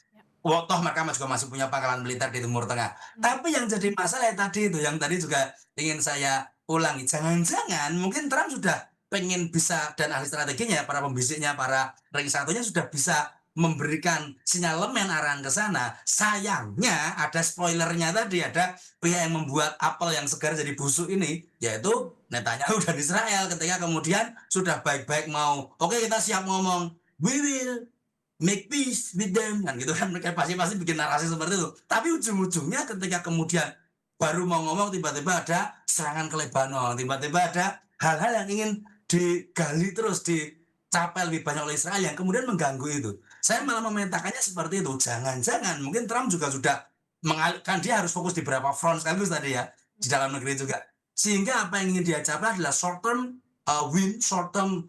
C: Toh mereka juga masih punya pangkalan militer di Timur Tengah. Tapi yang jadi masalah tadi itu, yang tadi juga ingin saya ulangi, jangan-jangan mungkin Trump sudah pengen bisa, dan ahli strateginya, para pembisiknya, para ranking satunya sudah bisa memberikan sinyalemen arahan ke sana. Sayangnya ada spoilernya tadi, ada pihak yang membuat apel yang segar jadi busuk ini, yaitu Netanyahu dan Israel ketika kemudian sudah baik-baik mau, oke kita siap ngomong, we will make peace with them, kan gitu kan, mereka pasti bikin narasi seperti itu. Tapi ujung-ujungnya ketika kemudian baru mau ngomong tiba-tiba ada serangan ke Lebanon, tiba-tiba ada hal-hal yang ingin digali terus, dicapai lebih banyak oleh Israel yang kemudian mengganggu itu. Saya malah memetakannya seperti itu. Jangan-jangan mungkin Trump juga sudah mengalihkan, dia harus fokus di beberapa front sekaligus tadi ya, di dalam negeri juga. Sehingga apa yang ingin dia capai adalah short term win, short term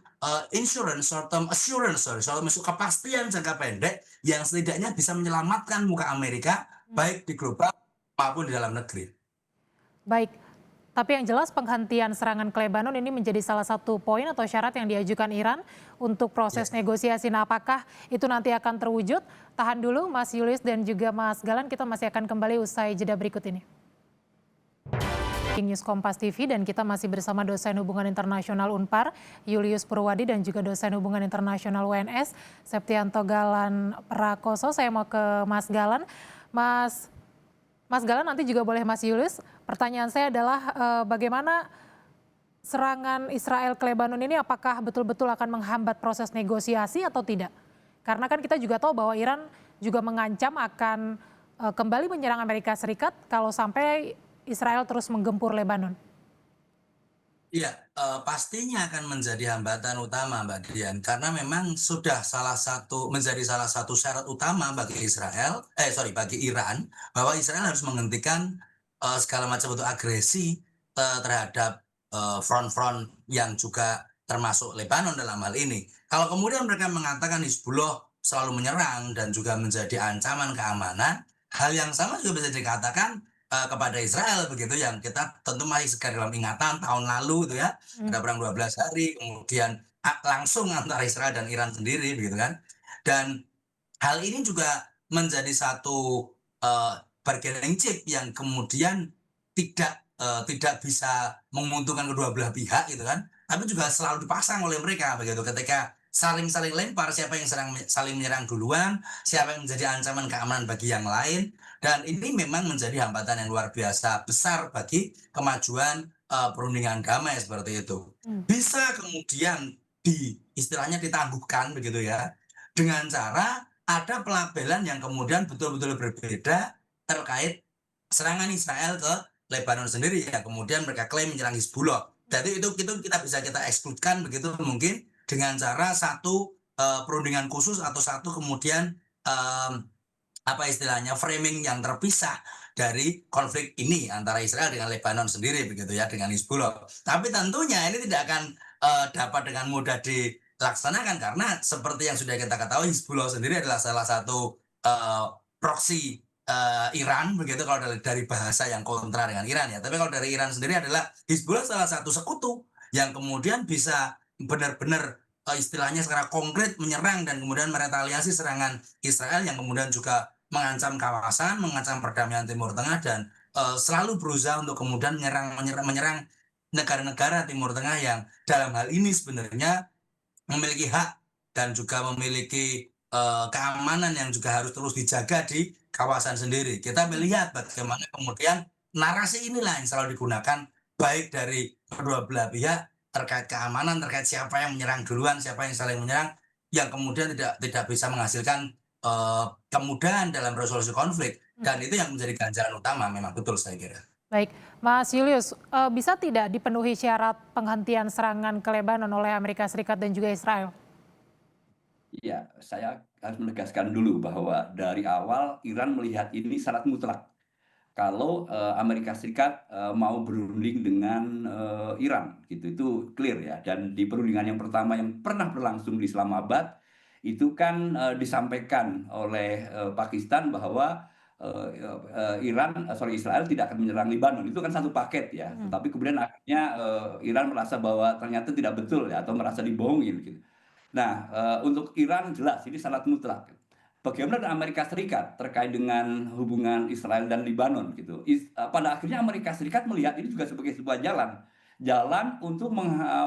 C: insurance, short term assurance, short term kepastian jangka pendek yang setidaknya bisa menyelamatkan muka Amerika baik di global maupun di dalam negeri.
A: Baik, tapi yang jelas penghentian serangan ke Lebanon ini menjadi salah satu poin atau syarat yang diajukan Iran untuk proses negosiasi. Nah, apakah itu nanti akan terwujud? Tahan dulu Mas Julius dan juga Mas Galan, kita masih akan kembali usai jeda berikut ini. News Kompas TV dan kita masih bersama dosen hubungan internasional Unpar Julius Purwadi dan juga dosen hubungan internasional UNS Septianto Galan Prakoso. Saya mau ke Mas Galan. Mas Galan, nanti juga boleh Mas Julius. Pertanyaan saya adalah bagaimana serangan Israel ke Lebanon ini apakah betul-betul akan menghambat proses negosiasi atau tidak? Karena kan kita juga tahu bahwa Iran juga mengancam akan kembali menyerang Amerika Serikat kalau sampai Israel terus menggempur Lebanon.
C: Iya, pastinya akan menjadi hambatan utama Mbak Dian, karena memang sudah menjadi salah satu syarat utama bagi bagi Iran, bahwa Israel harus menghentikan segala macam bentuk agresi terhadap front-front yang juga termasuk Lebanon dalam hal ini. Kalau kemudian mereka mengatakan Hizbullah selalu menyerang dan juga menjadi ancaman keamanan, hal yang sama juga bisa dikatakan kepada Israel begitu, yang kita tentu masih segar dalam ingatan tahun lalu itu ya, ada perang 12 hari, kemudian langsung antara Israel dan Iran sendiri begitu kan. Dan hal ini juga menjadi satu bargaining chip yang kemudian tidak bisa menguntungkan kedua belah pihak gitu kan, tapi juga selalu dipasang oleh mereka begitu, ketika saling lempar, siapa yang saling menyerang duluan, siapa yang menjadi ancaman keamanan bagi yang lain. Dan ini memang menjadi hambatan yang luar biasa besar bagi kemajuan perundingan damai seperti itu. Bisa kemudian istilahnya ditangguhkan begitu ya, dengan cara ada pelabelan yang kemudian betul-betul berbeda terkait serangan Israel ke Lebanon sendiri ya, kemudian mereka klaim menyerang Hizbullah. Jadi itu kita ekskludkan begitu mungkin dengan cara satu perundingan khusus atau satu kemudian framing yang terpisah dari konflik ini antara Israel dengan Lebanon sendiri begitu ya, dengan Hizbullah. Tapi tentunya ini tidak akan dapat dengan mudah dilaksanakan, karena seperti yang sudah kita ketahui, Hizbullah sendiri adalah salah satu proksi Iran begitu kalau dari bahasa yang kontra dengan Iran ya. Tapi kalau dari Iran sendiri adalah Hizbullah salah satu sekutu yang kemudian bisa benar-benar istilahnya secara konkret menyerang dan kemudian meretaliasi serangan Israel yang kemudian juga mengancam kawasan, mengancam perdamaian Timur Tengah dan selalu berusaha untuk kemudian menyerang negara-negara Timur Tengah yang dalam hal ini sebenarnya memiliki hak dan juga memiliki keamanan yang juga harus terus dijaga di kawasan sendiri. Kita melihat bagaimana kemudian narasi inilah yang selalu digunakan baik dari kedua belah pihak terkait keamanan, terkait siapa yang menyerang duluan, siapa yang saling menyerang, yang kemudian tidak bisa menghasilkan kemudahan dalam resolusi konflik. Dan itu yang menjadi ganjalan utama memang betul saya kira.
A: Baik, Mas Julius, bisa tidak dipenuhi syarat penghentian serangan ke Lebanon oleh Amerika Serikat dan juga Israel?
B: Ya, saya harus menegaskan dulu bahwa dari awal Iran melihat ini syarat mutlak. Kalau Amerika Serikat mau berunding dengan Iran, gitu itu clear ya. Dan di perundingan yang pertama yang pernah berlangsung di Islamabad itu kan disampaikan oleh Pakistan bahwa Israel tidak akan menyerang Lebanon. Itu kan satu paket ya. Tetapi kemudian akhirnya Iran merasa bahwa ternyata tidak betul ya, atau merasa dibohongin gitu. Nah, untuk Iran jelas ini syarat mutlak. Bagaimana dengan Amerika Serikat terkait dengan hubungan Israel dan Lebanon gitu. Pada akhirnya Amerika Serikat melihat ini juga sebagai sebuah jalan untuk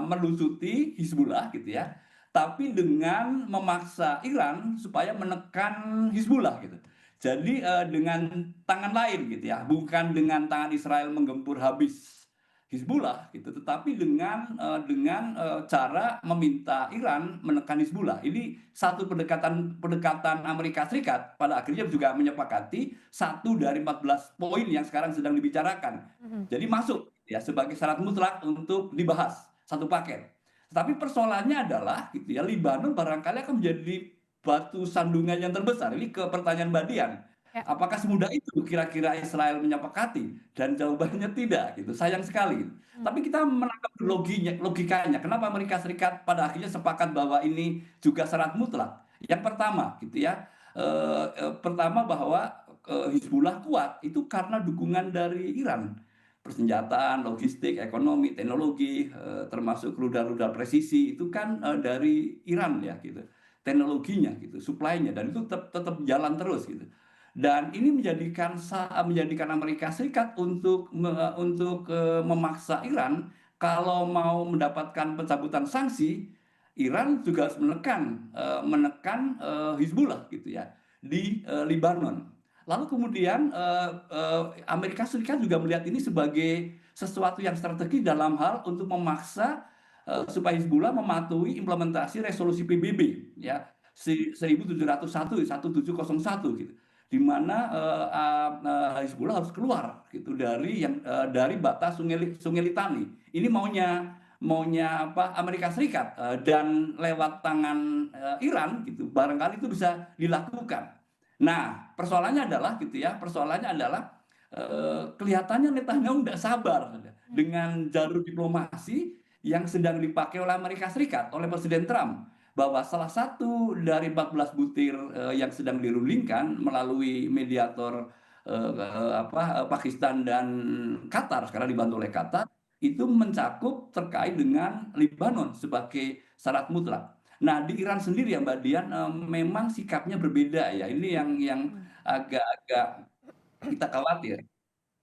B: melusuti Hizbullah gitu ya. Tapi dengan memaksa Iran supaya menekan Hizbullah gitu. Jadi dengan tangan lain gitu ya, bukan dengan tangan Israel menggempur habis Hizbullah gitu, tetapi dengan cara meminta Iran menekan Hizbullah. Ini satu pendekatan Amerika Serikat pada akhirnya juga menyepakati satu dari 14 poin yang sekarang sedang dibicarakan. Jadi masuk ya sebagai syarat mutlak untuk dibahas satu paket. Tapi persoalannya adalah gitu ya, Lebanon barangkali akan menjadi batu sandungan yang terbesar. Ini ke pertanyaan Mbak Dian.
A: Ya.
B: Apakah semudah itu kira-kira Israel menyepakati? Dan jawabannya tidak, gitu. Sayang sekali. Gitu. Tapi kita menangkap logikanya. Kenapa Amerika Serikat pada akhirnya sepakat bahwa ini juga syarat mutlak? Yang pertama, gitu ya. Pertama bahwa Hizbullah kuat itu karena dukungan dari Iran. Persenjataan, logistik, ekonomi, teknologi, termasuk rudal-rudal presisi itu kan dari Iran ya, gitu. Teknologinya, gitu, supply-nya, dan itu tetap jalan terus, gitu. Dan ini menjadikan Amerika Serikat untuk memaksa Iran kalau mau mendapatkan pencabutan sanksi, Iran juga harus menekan Hizbullah gitu ya di Lebanon. Lalu kemudian Amerika Serikat juga melihat ini sebagai sesuatu yang strategis dalam hal untuk memaksa supaya Hizbullah mematuhi implementasi resolusi PBB ya 1701 gitu, di mana Hizbullah harus keluar gitu dari batas Sungai Litani. Ini maunya Amerika Serikat dan lewat tangan Iran gitu. Barangkali itu bisa dilakukan. Nah, persoalannya adalah kelihatannya Netanyahu tidak sabar dengan jalur diplomasi yang sedang dipakai oleh Amerika Serikat, oleh Presiden Trump, bahwa salah satu dari 14 butir yang sedang dirundingkan melalui mediator Pakistan dan Qatar, sekarang dibantu oleh Qatar, itu mencakup terkait dengan Lebanon sebagai syarat mutlak. Nah, di Iran sendiri ya Mbak Dian, memang sikapnya berbeda ya. Ini yang agak-agak kita khawatir.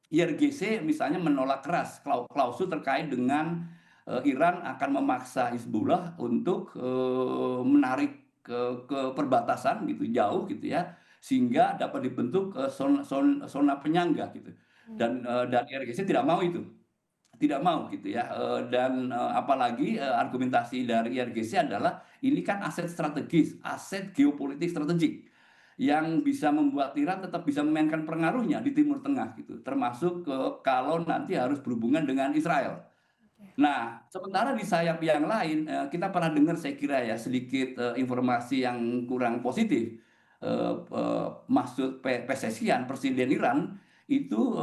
B: IRGC misalnya menolak keras klausul terkait dengan Iran akan memaksa Hizbullah untuk menarik ke perbatasan gitu jauh gitu ya, sehingga dapat dibentuk zona penyangga gitu. Dan IRGC tidak mau itu. Tidak mau gitu ya. Dan apalagi argumentasi dari IRGC adalah ini kan aset strategis, aset geopolitik strategik yang bisa membuat Iran tetap bisa memainkan pengaruhnya di Timur Tengah gitu, termasuk kalau nanti harus berhubungan dengan Israel. Nah, sementara di sayap yang lain kita pernah dengar saya kira ya sedikit informasi yang kurang positif. Maksud Pezeshkian, Presiden Iran itu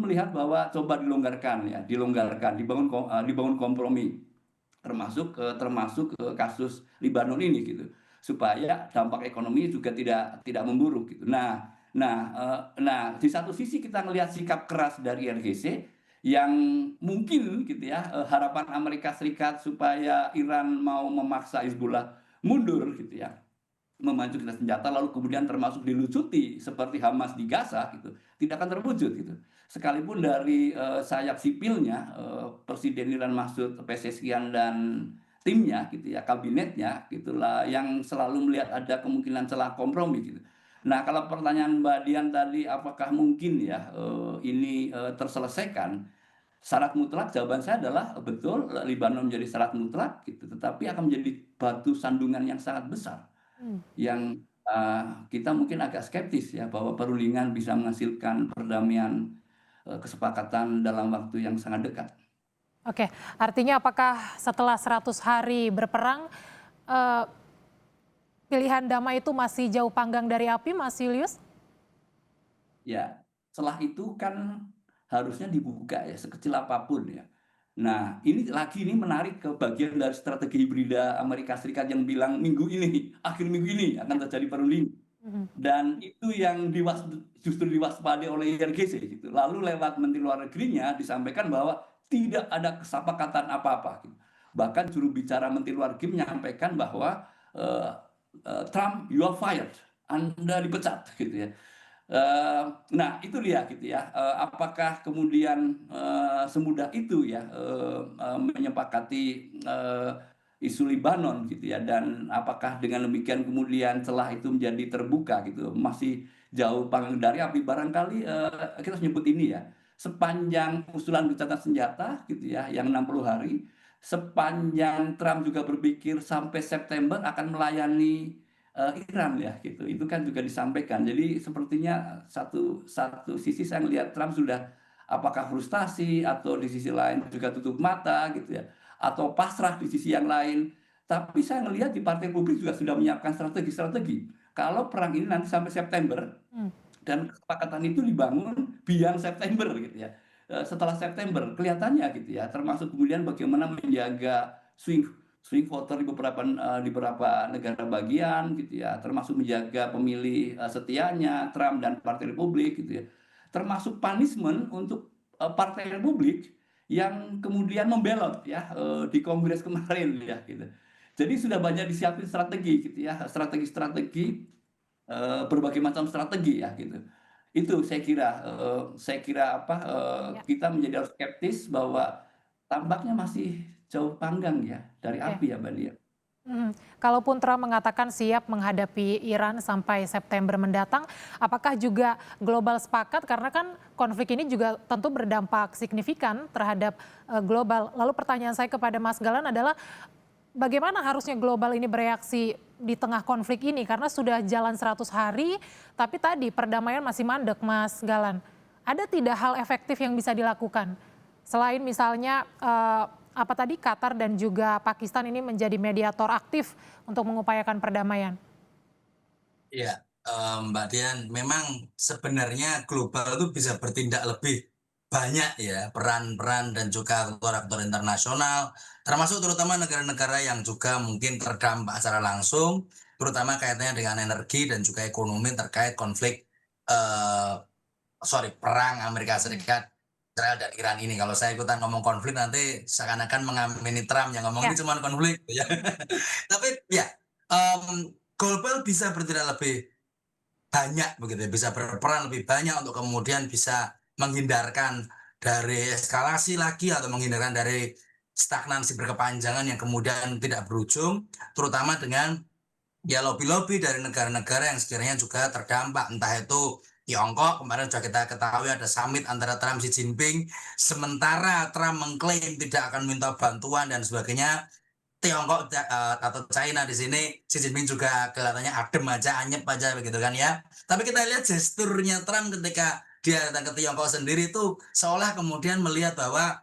B: melihat bahwa coba dilonggarkan, dibangun kompromi, termasuk kasus Lebanon ini gitu, supaya dampak ekonomi juga tidak memburuk gitu. Nah, di satu sisi kita melihat sikap keras dari RGC yang mungkin gitu ya harapan Amerika Serikat supaya Iran mau memaksa Hizbullah mundur gitu ya, memajukan senjata lalu kemudian termasuk dilucuti seperti Hamas di Gaza gitu, tidak akan terwujud gitu. Sekalipun dari sayap sipilnya Presiden Iran Masoud Pezeshkian dan timnya gitu ya, kabinetnya gitulah yang selalu melihat ada kemungkinan celah kompromi gitu. Nah, kalau pertanyaan Mbak Dian tadi apakah mungkin ya ini terselesaikan? Syarat mutlak jawaban saya adalah betul Lebanon menjadi syarat mutlak gitu, tetapi akan menjadi batu sandungan yang sangat besar
A: Hmm.
B: yang kita mungkin agak skeptis ya bahwa perundingan bisa menghasilkan perdamaian kesepakatan dalam waktu yang sangat dekat.
A: Oke, artinya apakah setelah 100 hari berperang, eh, pilihan damai itu masih jauh panggang dari api, Mas Julius?
B: Ya, setelah itu kan harusnya dibuka ya sekecil apapun ya. Nah, ini menarik ke bagian dari strategi hibrida Amerika Serikat yang bilang akhir minggu ini akan terjadi perundingan.
A: Mhm.
B: Dan itu yang justru diwaspadai oleh IRGC gitu. Lalu lewat Menteri Luar Negerinya disampaikan bahwa tidak ada kesepakatan apa-apa. Gitu. Bahkan juru bicara Menteri Luar Negeri menyampaikan bahwa Trump, you are fired, Anda dipecat, gitu ya. Nah itu dia gitu ya. Apakah kemudian semudah itu ya menyepakati isu Libanon gitu ya, dan apakah dengan demikian kemudian celah itu menjadi terbuka gitu, masih jauh panggang dari api. Barangkali kita sebut ini ya, sepanjang usulan gencatan senjata gitu ya yang 60 hari, sepanjang Trump juga berpikir sampai September akan melayani Iran ya gitu, itu kan juga disampaikan. Jadi sepertinya satu sisi saya melihat Trump sudah apakah frustasi atau di sisi lain juga tutup mata gitu ya, atau pasrah di sisi yang lain. Tapi saya melihat di Partai Publik juga sudah menyiapkan strategi-strategi. Kalau perang ini nanti sampai September
A: Hmm.
B: dan kesepakatan itu dibangun beyond September gitu ya. Setelah September kelihatannya gitu ya, termasuk kemudian bagaimana menjaga swing voter di beberapa negara bagian gitu ya, termasuk menjaga pemilih setianya Trump dan Partai Republik gitu ya. Termasuk punishment untuk Partai Republik yang kemudian membelot ya di Kongres kemarin ya gitu. Jadi sudah banyak disiapin strategi gitu ya, strategi-strategi berbagai macam strategi ya gitu. Itu saya kira apa
A: Ya,
B: kita menjadi harus skeptis bahwa tampaknya masih jauh panggang ya dari
A: oke.
B: api ya Mbak Lia.
A: Mhm. Kalaupun Trump mengatakan siap menghadapi Iran sampai September mendatang, apakah juga global sepakat? Karena kan konflik ini juga tentu berdampak signifikan terhadap global. Lalu pertanyaan saya kepada Mas Galan adalah, bagaimana harusnya global ini bereaksi di tengah konflik ini? Karena sudah jalan 100 hari, tapi tadi perdamaian masih mandek, Mas Galan. Ada tidak hal efektif yang bisa dilakukan? Selain misalnya apa tadi, Qatar dan juga Pakistan ini menjadi mediator aktif untuk mengupayakan perdamaian.
C: Ya, Mbak Dian, memang sebenarnya global itu bisa bertindak lebih banyak ya, peran-peran dan juga aktor-aktor internasional, termasuk terutama negara-negara yang juga mungkin terdampak secara langsung, terutama kaitannya dengan energi dan juga ekonomi terkait konflik, eh, perang Amerika
A: Hmm.
C: Serikat, Israel dan Iran ini. Kalau saya ikutan ngomong konflik nanti seakan-akan mengamini Trump yang ngomong ini
A: Ya.
C: cuma konflik, ya. Tapi ya, global bisa bertindak lebih banyak begitu ya, bisa berperan lebih banyak untuk kemudian bisa menghindarkan dari eskalasi lagi atau menghindarkan dari stagnansi berkepanjangan yang kemudian tidak berujung, terutama dengan ya lobby-lobby dari negara-negara yang sekiranya juga terdampak, entah itu Tiongkok. Kemarin sudah kita ketahui ada summit antara Trump Xi Jinping, sementara Trump mengklaim tidak akan minta bantuan dan sebagainya. Tiongkok atau China di sini, Xi Jinping juga kelihatannya adem aja, anyep aja begitu kan ya. Tapi kita lihat gesturnya Trump ketika dia datang ke Tiongkok sendiri itu seolah kemudian melihat bahwa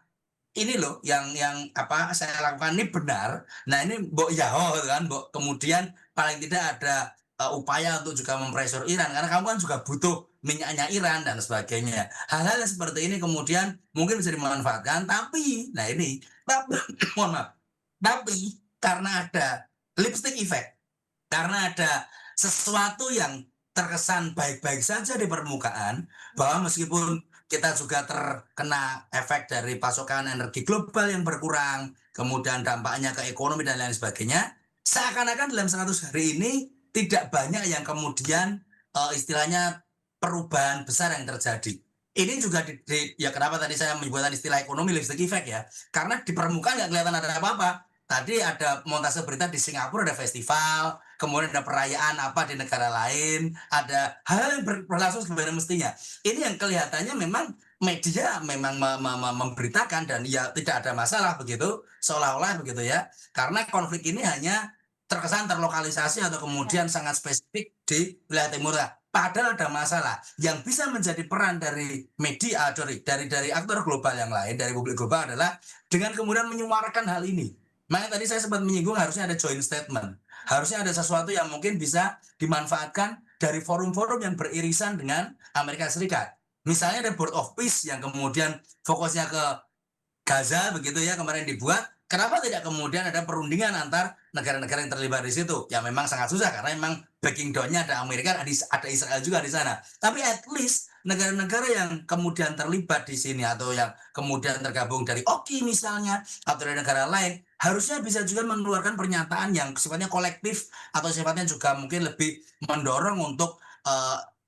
C: ini loh yang apa saya lakukan ini benar. Nah ini mbok yao kan, mbok kemudian paling tidak ada upaya untuk juga mempressure Iran karena kamu kan juga butuh minyaknya Iran dan sebagainya. Hal-hal seperti ini kemudian mungkin bisa dimanfaatkan, tapi nah ini tapi mohon maaf, tapi karena ada lipstick effect, karena ada sesuatu yang terkesan baik-baik saja di permukaan, bahwa meskipun kita juga terkena efek dari pasokan energi global yang berkurang, kemudian dampaknya ke ekonomi dan lain sebagainya. Seakan-akan dalam 100 hari ini tidak banyak yang kemudian istilahnya perubahan besar yang terjadi. Ini juga ya kenapa tadi saya menyebutkan istilah ekonomi lipstick effect ya, karena di permukaan nggak kelihatan ada apa-apa. Tadi ada montase berita di Singapura, ada festival, kemudian ada perayaan apa di negara lain, ada hal yang berlangsung sebenarnya mestinya. Ini yang kelihatannya memang media memang memberitakan dan ya tidak ada masalah begitu, seolah-olah begitu ya. Karena konflik ini hanya terkesan terlokalisasi atau kemudian sangat spesifik di wilayah Timur Tengah. Padahal ada masalah yang bisa menjadi peran dari media, dari aktor global yang lain, dari publik global adalah dengan kemudian menyuarakan hal ini. Makanya tadi saya sempat menyinggung harusnya ada joint statement. Harusnya ada sesuatu yang mungkin bisa dimanfaatkan dari forum-forum yang beririsan dengan Amerika Serikat. Misalnya ada Board of Peace yang kemudian fokusnya ke Gaza begitu ya kemarin dibuat. Kenapa tidak kemudian ada perundingan antar negara-negara yang terlibat di situ? Ya memang sangat susah karena memang backing down-nya ada Amerika, ada Israel juga di sana. Tapi at least negara-negara yang kemudian terlibat di sini atau yang kemudian tergabung dari OKI misalnya atau dari negara lain harusnya bisa juga mengeluarkan pernyataan yang sifatnya kolektif atau sifatnya juga mungkin lebih mendorong untuk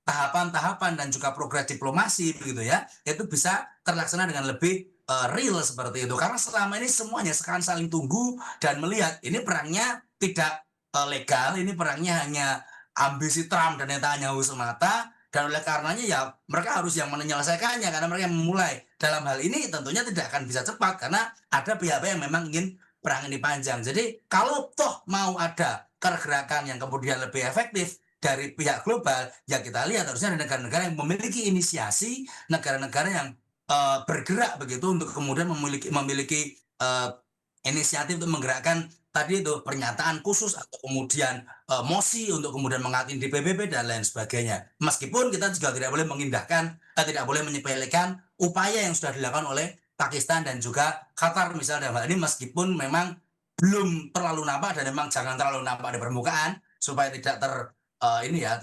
C: tahapan-tahapan dan juga progres diplomasi begitu ya, itu bisa terlaksana dengan lebih real seperti itu. Karena selama ini semuanya sekarang saling tunggu dan melihat ini perangnya tidak legal, ini perangnya hanya ambisi Trump dan Netanyahu semata, dan oleh karenanya ya mereka harus yang menyelesaikannya karena mereka yang memulai. Dalam hal ini tentunya tidak akan bisa cepat karena ada pihak-pihak yang memang ingin perang ini panjang. Jadi kalau toh mau ada pergerakan yang kemudian lebih efektif dari pihak global, ya kita lihat harusnya ada negara-negara yang memiliki inisiasi, negara-negara yang bergerak begitu untuk kemudian memiliki inisiatif untuk menggerakkan tadi itu pernyataan khusus atau kemudian mosi untuk kemudian mengatakan di PBB dan lain sebagainya. Meskipun kita juga tidak boleh mengindahkan, tidak boleh menyepelekan upaya yang sudah dilakukan oleh Pakistan dan juga Qatar misalnya dalam hal ini, meskipun memang belum terlalu nampak dan memang jangan terlalu nampak di permukaan supaya tidak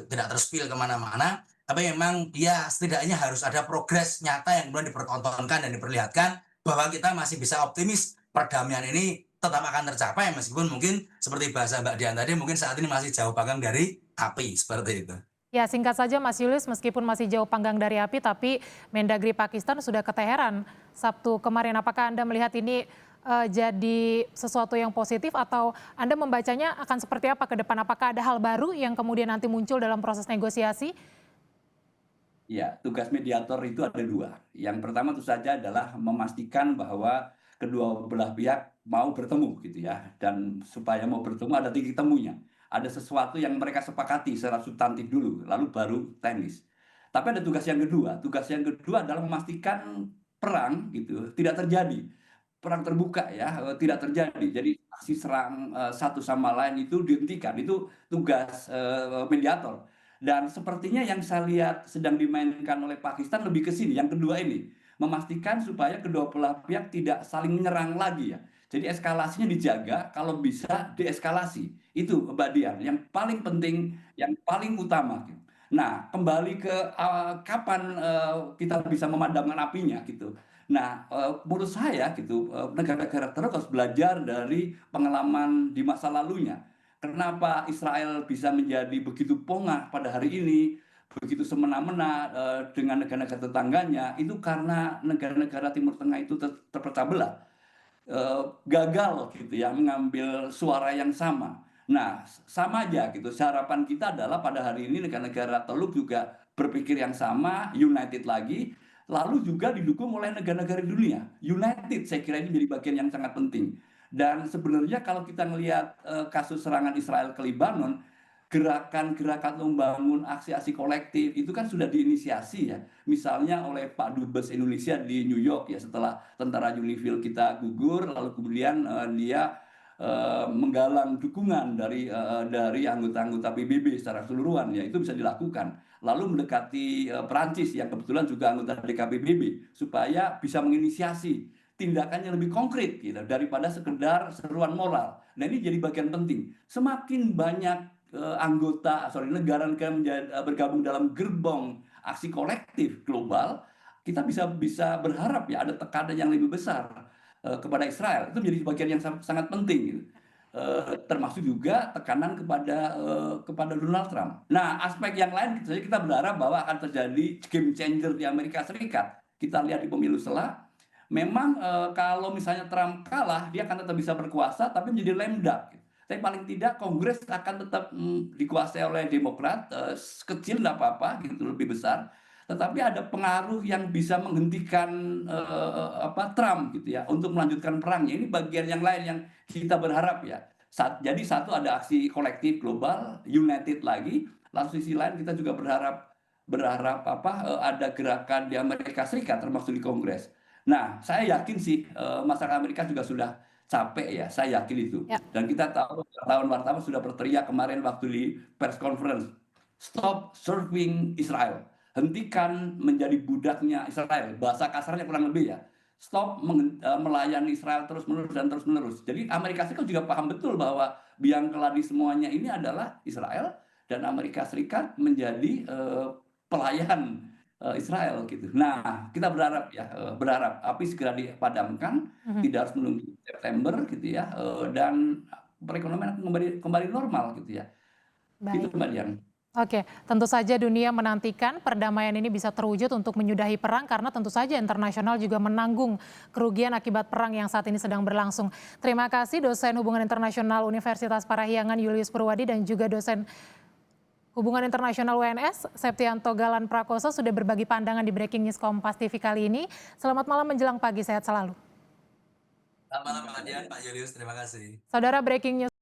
C: tidak terspill kemana-mana. Tapi memang ya setidaknya harus ada progres nyata yang kemudian dipertontonkan dan diperlihatkan bahwa kita masih bisa optimis perdamaian ini tetap akan tercapai meskipun mungkin seperti bahasa Mbak Dian tadi mungkin saat ini masih jauh panggang dari api seperti itu.
A: Ya, singkat saja Mas Julius, meskipun masih jauh panggang dari api, tapi Mendagri Pakistan sudah ke Teheran Sabtu kemarin. Apakah Anda melihat ini jadi sesuatu yang positif atau Anda membacanya akan seperti apa ke depan? Apakah ada hal baru yang kemudian nanti muncul dalam proses negosiasi?
B: Ya, tugas mediator itu ada dua. Yang pertama tentu saja adalah memastikan bahwa kedua belah pihak mau bertemu gitu ya. Dan supaya mau bertemu ada titik temunya. Ada sesuatu yang mereka sepakati secara substantif dulu, lalu baru teknis. Tapi ada tugas yang kedua. Tugas yang kedua adalah memastikan perang gitu tidak terjadi. Perang terbuka ya, tidak terjadi. Jadi aksi serang satu sama lain itu dihentikan. Itu tugas mediator. Dan sepertinya yang saya lihat sedang dimainkan oleh Pakistan lebih ke sini. Yang kedua ini, memastikan supaya kedua belah pihak tidak saling menyerang lagi ya. Jadi eskalasinya dijaga, kalau bisa deeskalasi. Itu Mbak Dian, yang paling penting, yang paling utama. Nah, kembali ke kapan kita bisa memadamkan apinya gitu. Nah, menurut saya gitu, negara-negara terus harus belajar dari pengalaman di masa lalunya. Kenapa Israel bisa menjadi begitu pongah pada hari ini, begitu semena-mena dengan negara-negara tetangganya, itu karena negara-negara Timur Tengah itu terpecah belah, gagal gitu ya mengambil suara yang sama. Nah, sama aja gitu. Harapan kita adalah pada hari ini negara-negara Teluk juga berpikir yang sama, united lagi, lalu juga didukung oleh negara-negara dunia. United saya kira ini menjadi bagian yang sangat penting. Dan sebenarnya kalau kita melihat kasus serangan Israel ke Lebanon, gerakan-gerakan membangun aksi-aksi kolektif itu kan sudah diinisiasi ya. Misalnya oleh Pak Dubes Indonesia di New York ya, setelah tentara Unifil kita gugur, lalu kemudian dia menggalang dukungan dari anggota-anggota PBB secara keseluruhan ya, itu bisa dilakukan. Lalu mendekati Perancis yang kebetulan juga anggota DKPBB supaya bisa menginisiasi tindakannya lebih konkret gitu, daripada sekedar seruan moral. Nah ini jadi bagian penting. Semakin banyak negara-negara bergabung dalam gerbong aksi kolektif global, kita bisa berharap ya ada tekanan yang lebih besar kepada Israel. Itu menjadi bagian yang sangat penting gitu. Termasuk juga tekanan kepada Donald Trump. Nah, aspek yang lain kita berharap bahwa akan terjadi game changer di Amerika Serikat. Kita lihat di pemilu setelah, memang kalau misalnya Trump kalah, dia akan tetap bisa berkuasa, tapi menjadi lame duck. Tapi paling tidak Kongres akan tetap dikuasai oleh Demokrat, kecil nggak apa-apa, gitu, lebih besar. Tetapi ada pengaruh yang bisa menghentikan Trump gitu ya untuk melanjutkan perangnya. Ini bagian yang lain yang kita berharap ya. Jadi satu ada aksi kolektif global, united lagi. Lalu sisi lain kita juga berharap ada gerakan di Amerika Serikat termasuk di Kongres. Nah, saya yakin sih masyarakat Amerika juga sudah capek ya, saya yakin itu.
A: Ya.
B: Dan kita tahu wartawan-wartawan sudah berteriak kemarin waktu di press conference, stop serving Israel. Hentikan menjadi budaknya Israel. Bahasa kasarnya kurang lebih ya. Stop melayani Israel terus-menerus dan terus-menerus. Jadi Amerika Serikat juga paham betul bahwa biang keladi semuanya ini adalah Israel, dan Amerika Serikat menjadi pelayan Israel gitu. Nah, kita berharap api segera dipadamkan, tidak harus menunggu September gitu ya, dan perekonomian kembali normal gitu ya.
A: Baik.
B: Itu Mbak Dian.
A: Oke, tentu saja dunia menantikan perdamaian ini bisa terwujud untuk menyudahi perang karena tentu saja internasional juga menanggung kerugian akibat perang yang saat ini sedang berlangsung. Terima kasih dosen Hubungan Internasional Universitas Parahyangan Julius Purwadi dan juga dosen Hubungan Internasional UNS Septianto Galan Prakoso sudah berbagi pandangan di Breaking News Kompas TV kali ini. Selamat malam menjelang pagi, sehat selalu.
C: Selamat malam Pak Dian, Pak Julius, terima kasih.
A: Saudara, Breaking News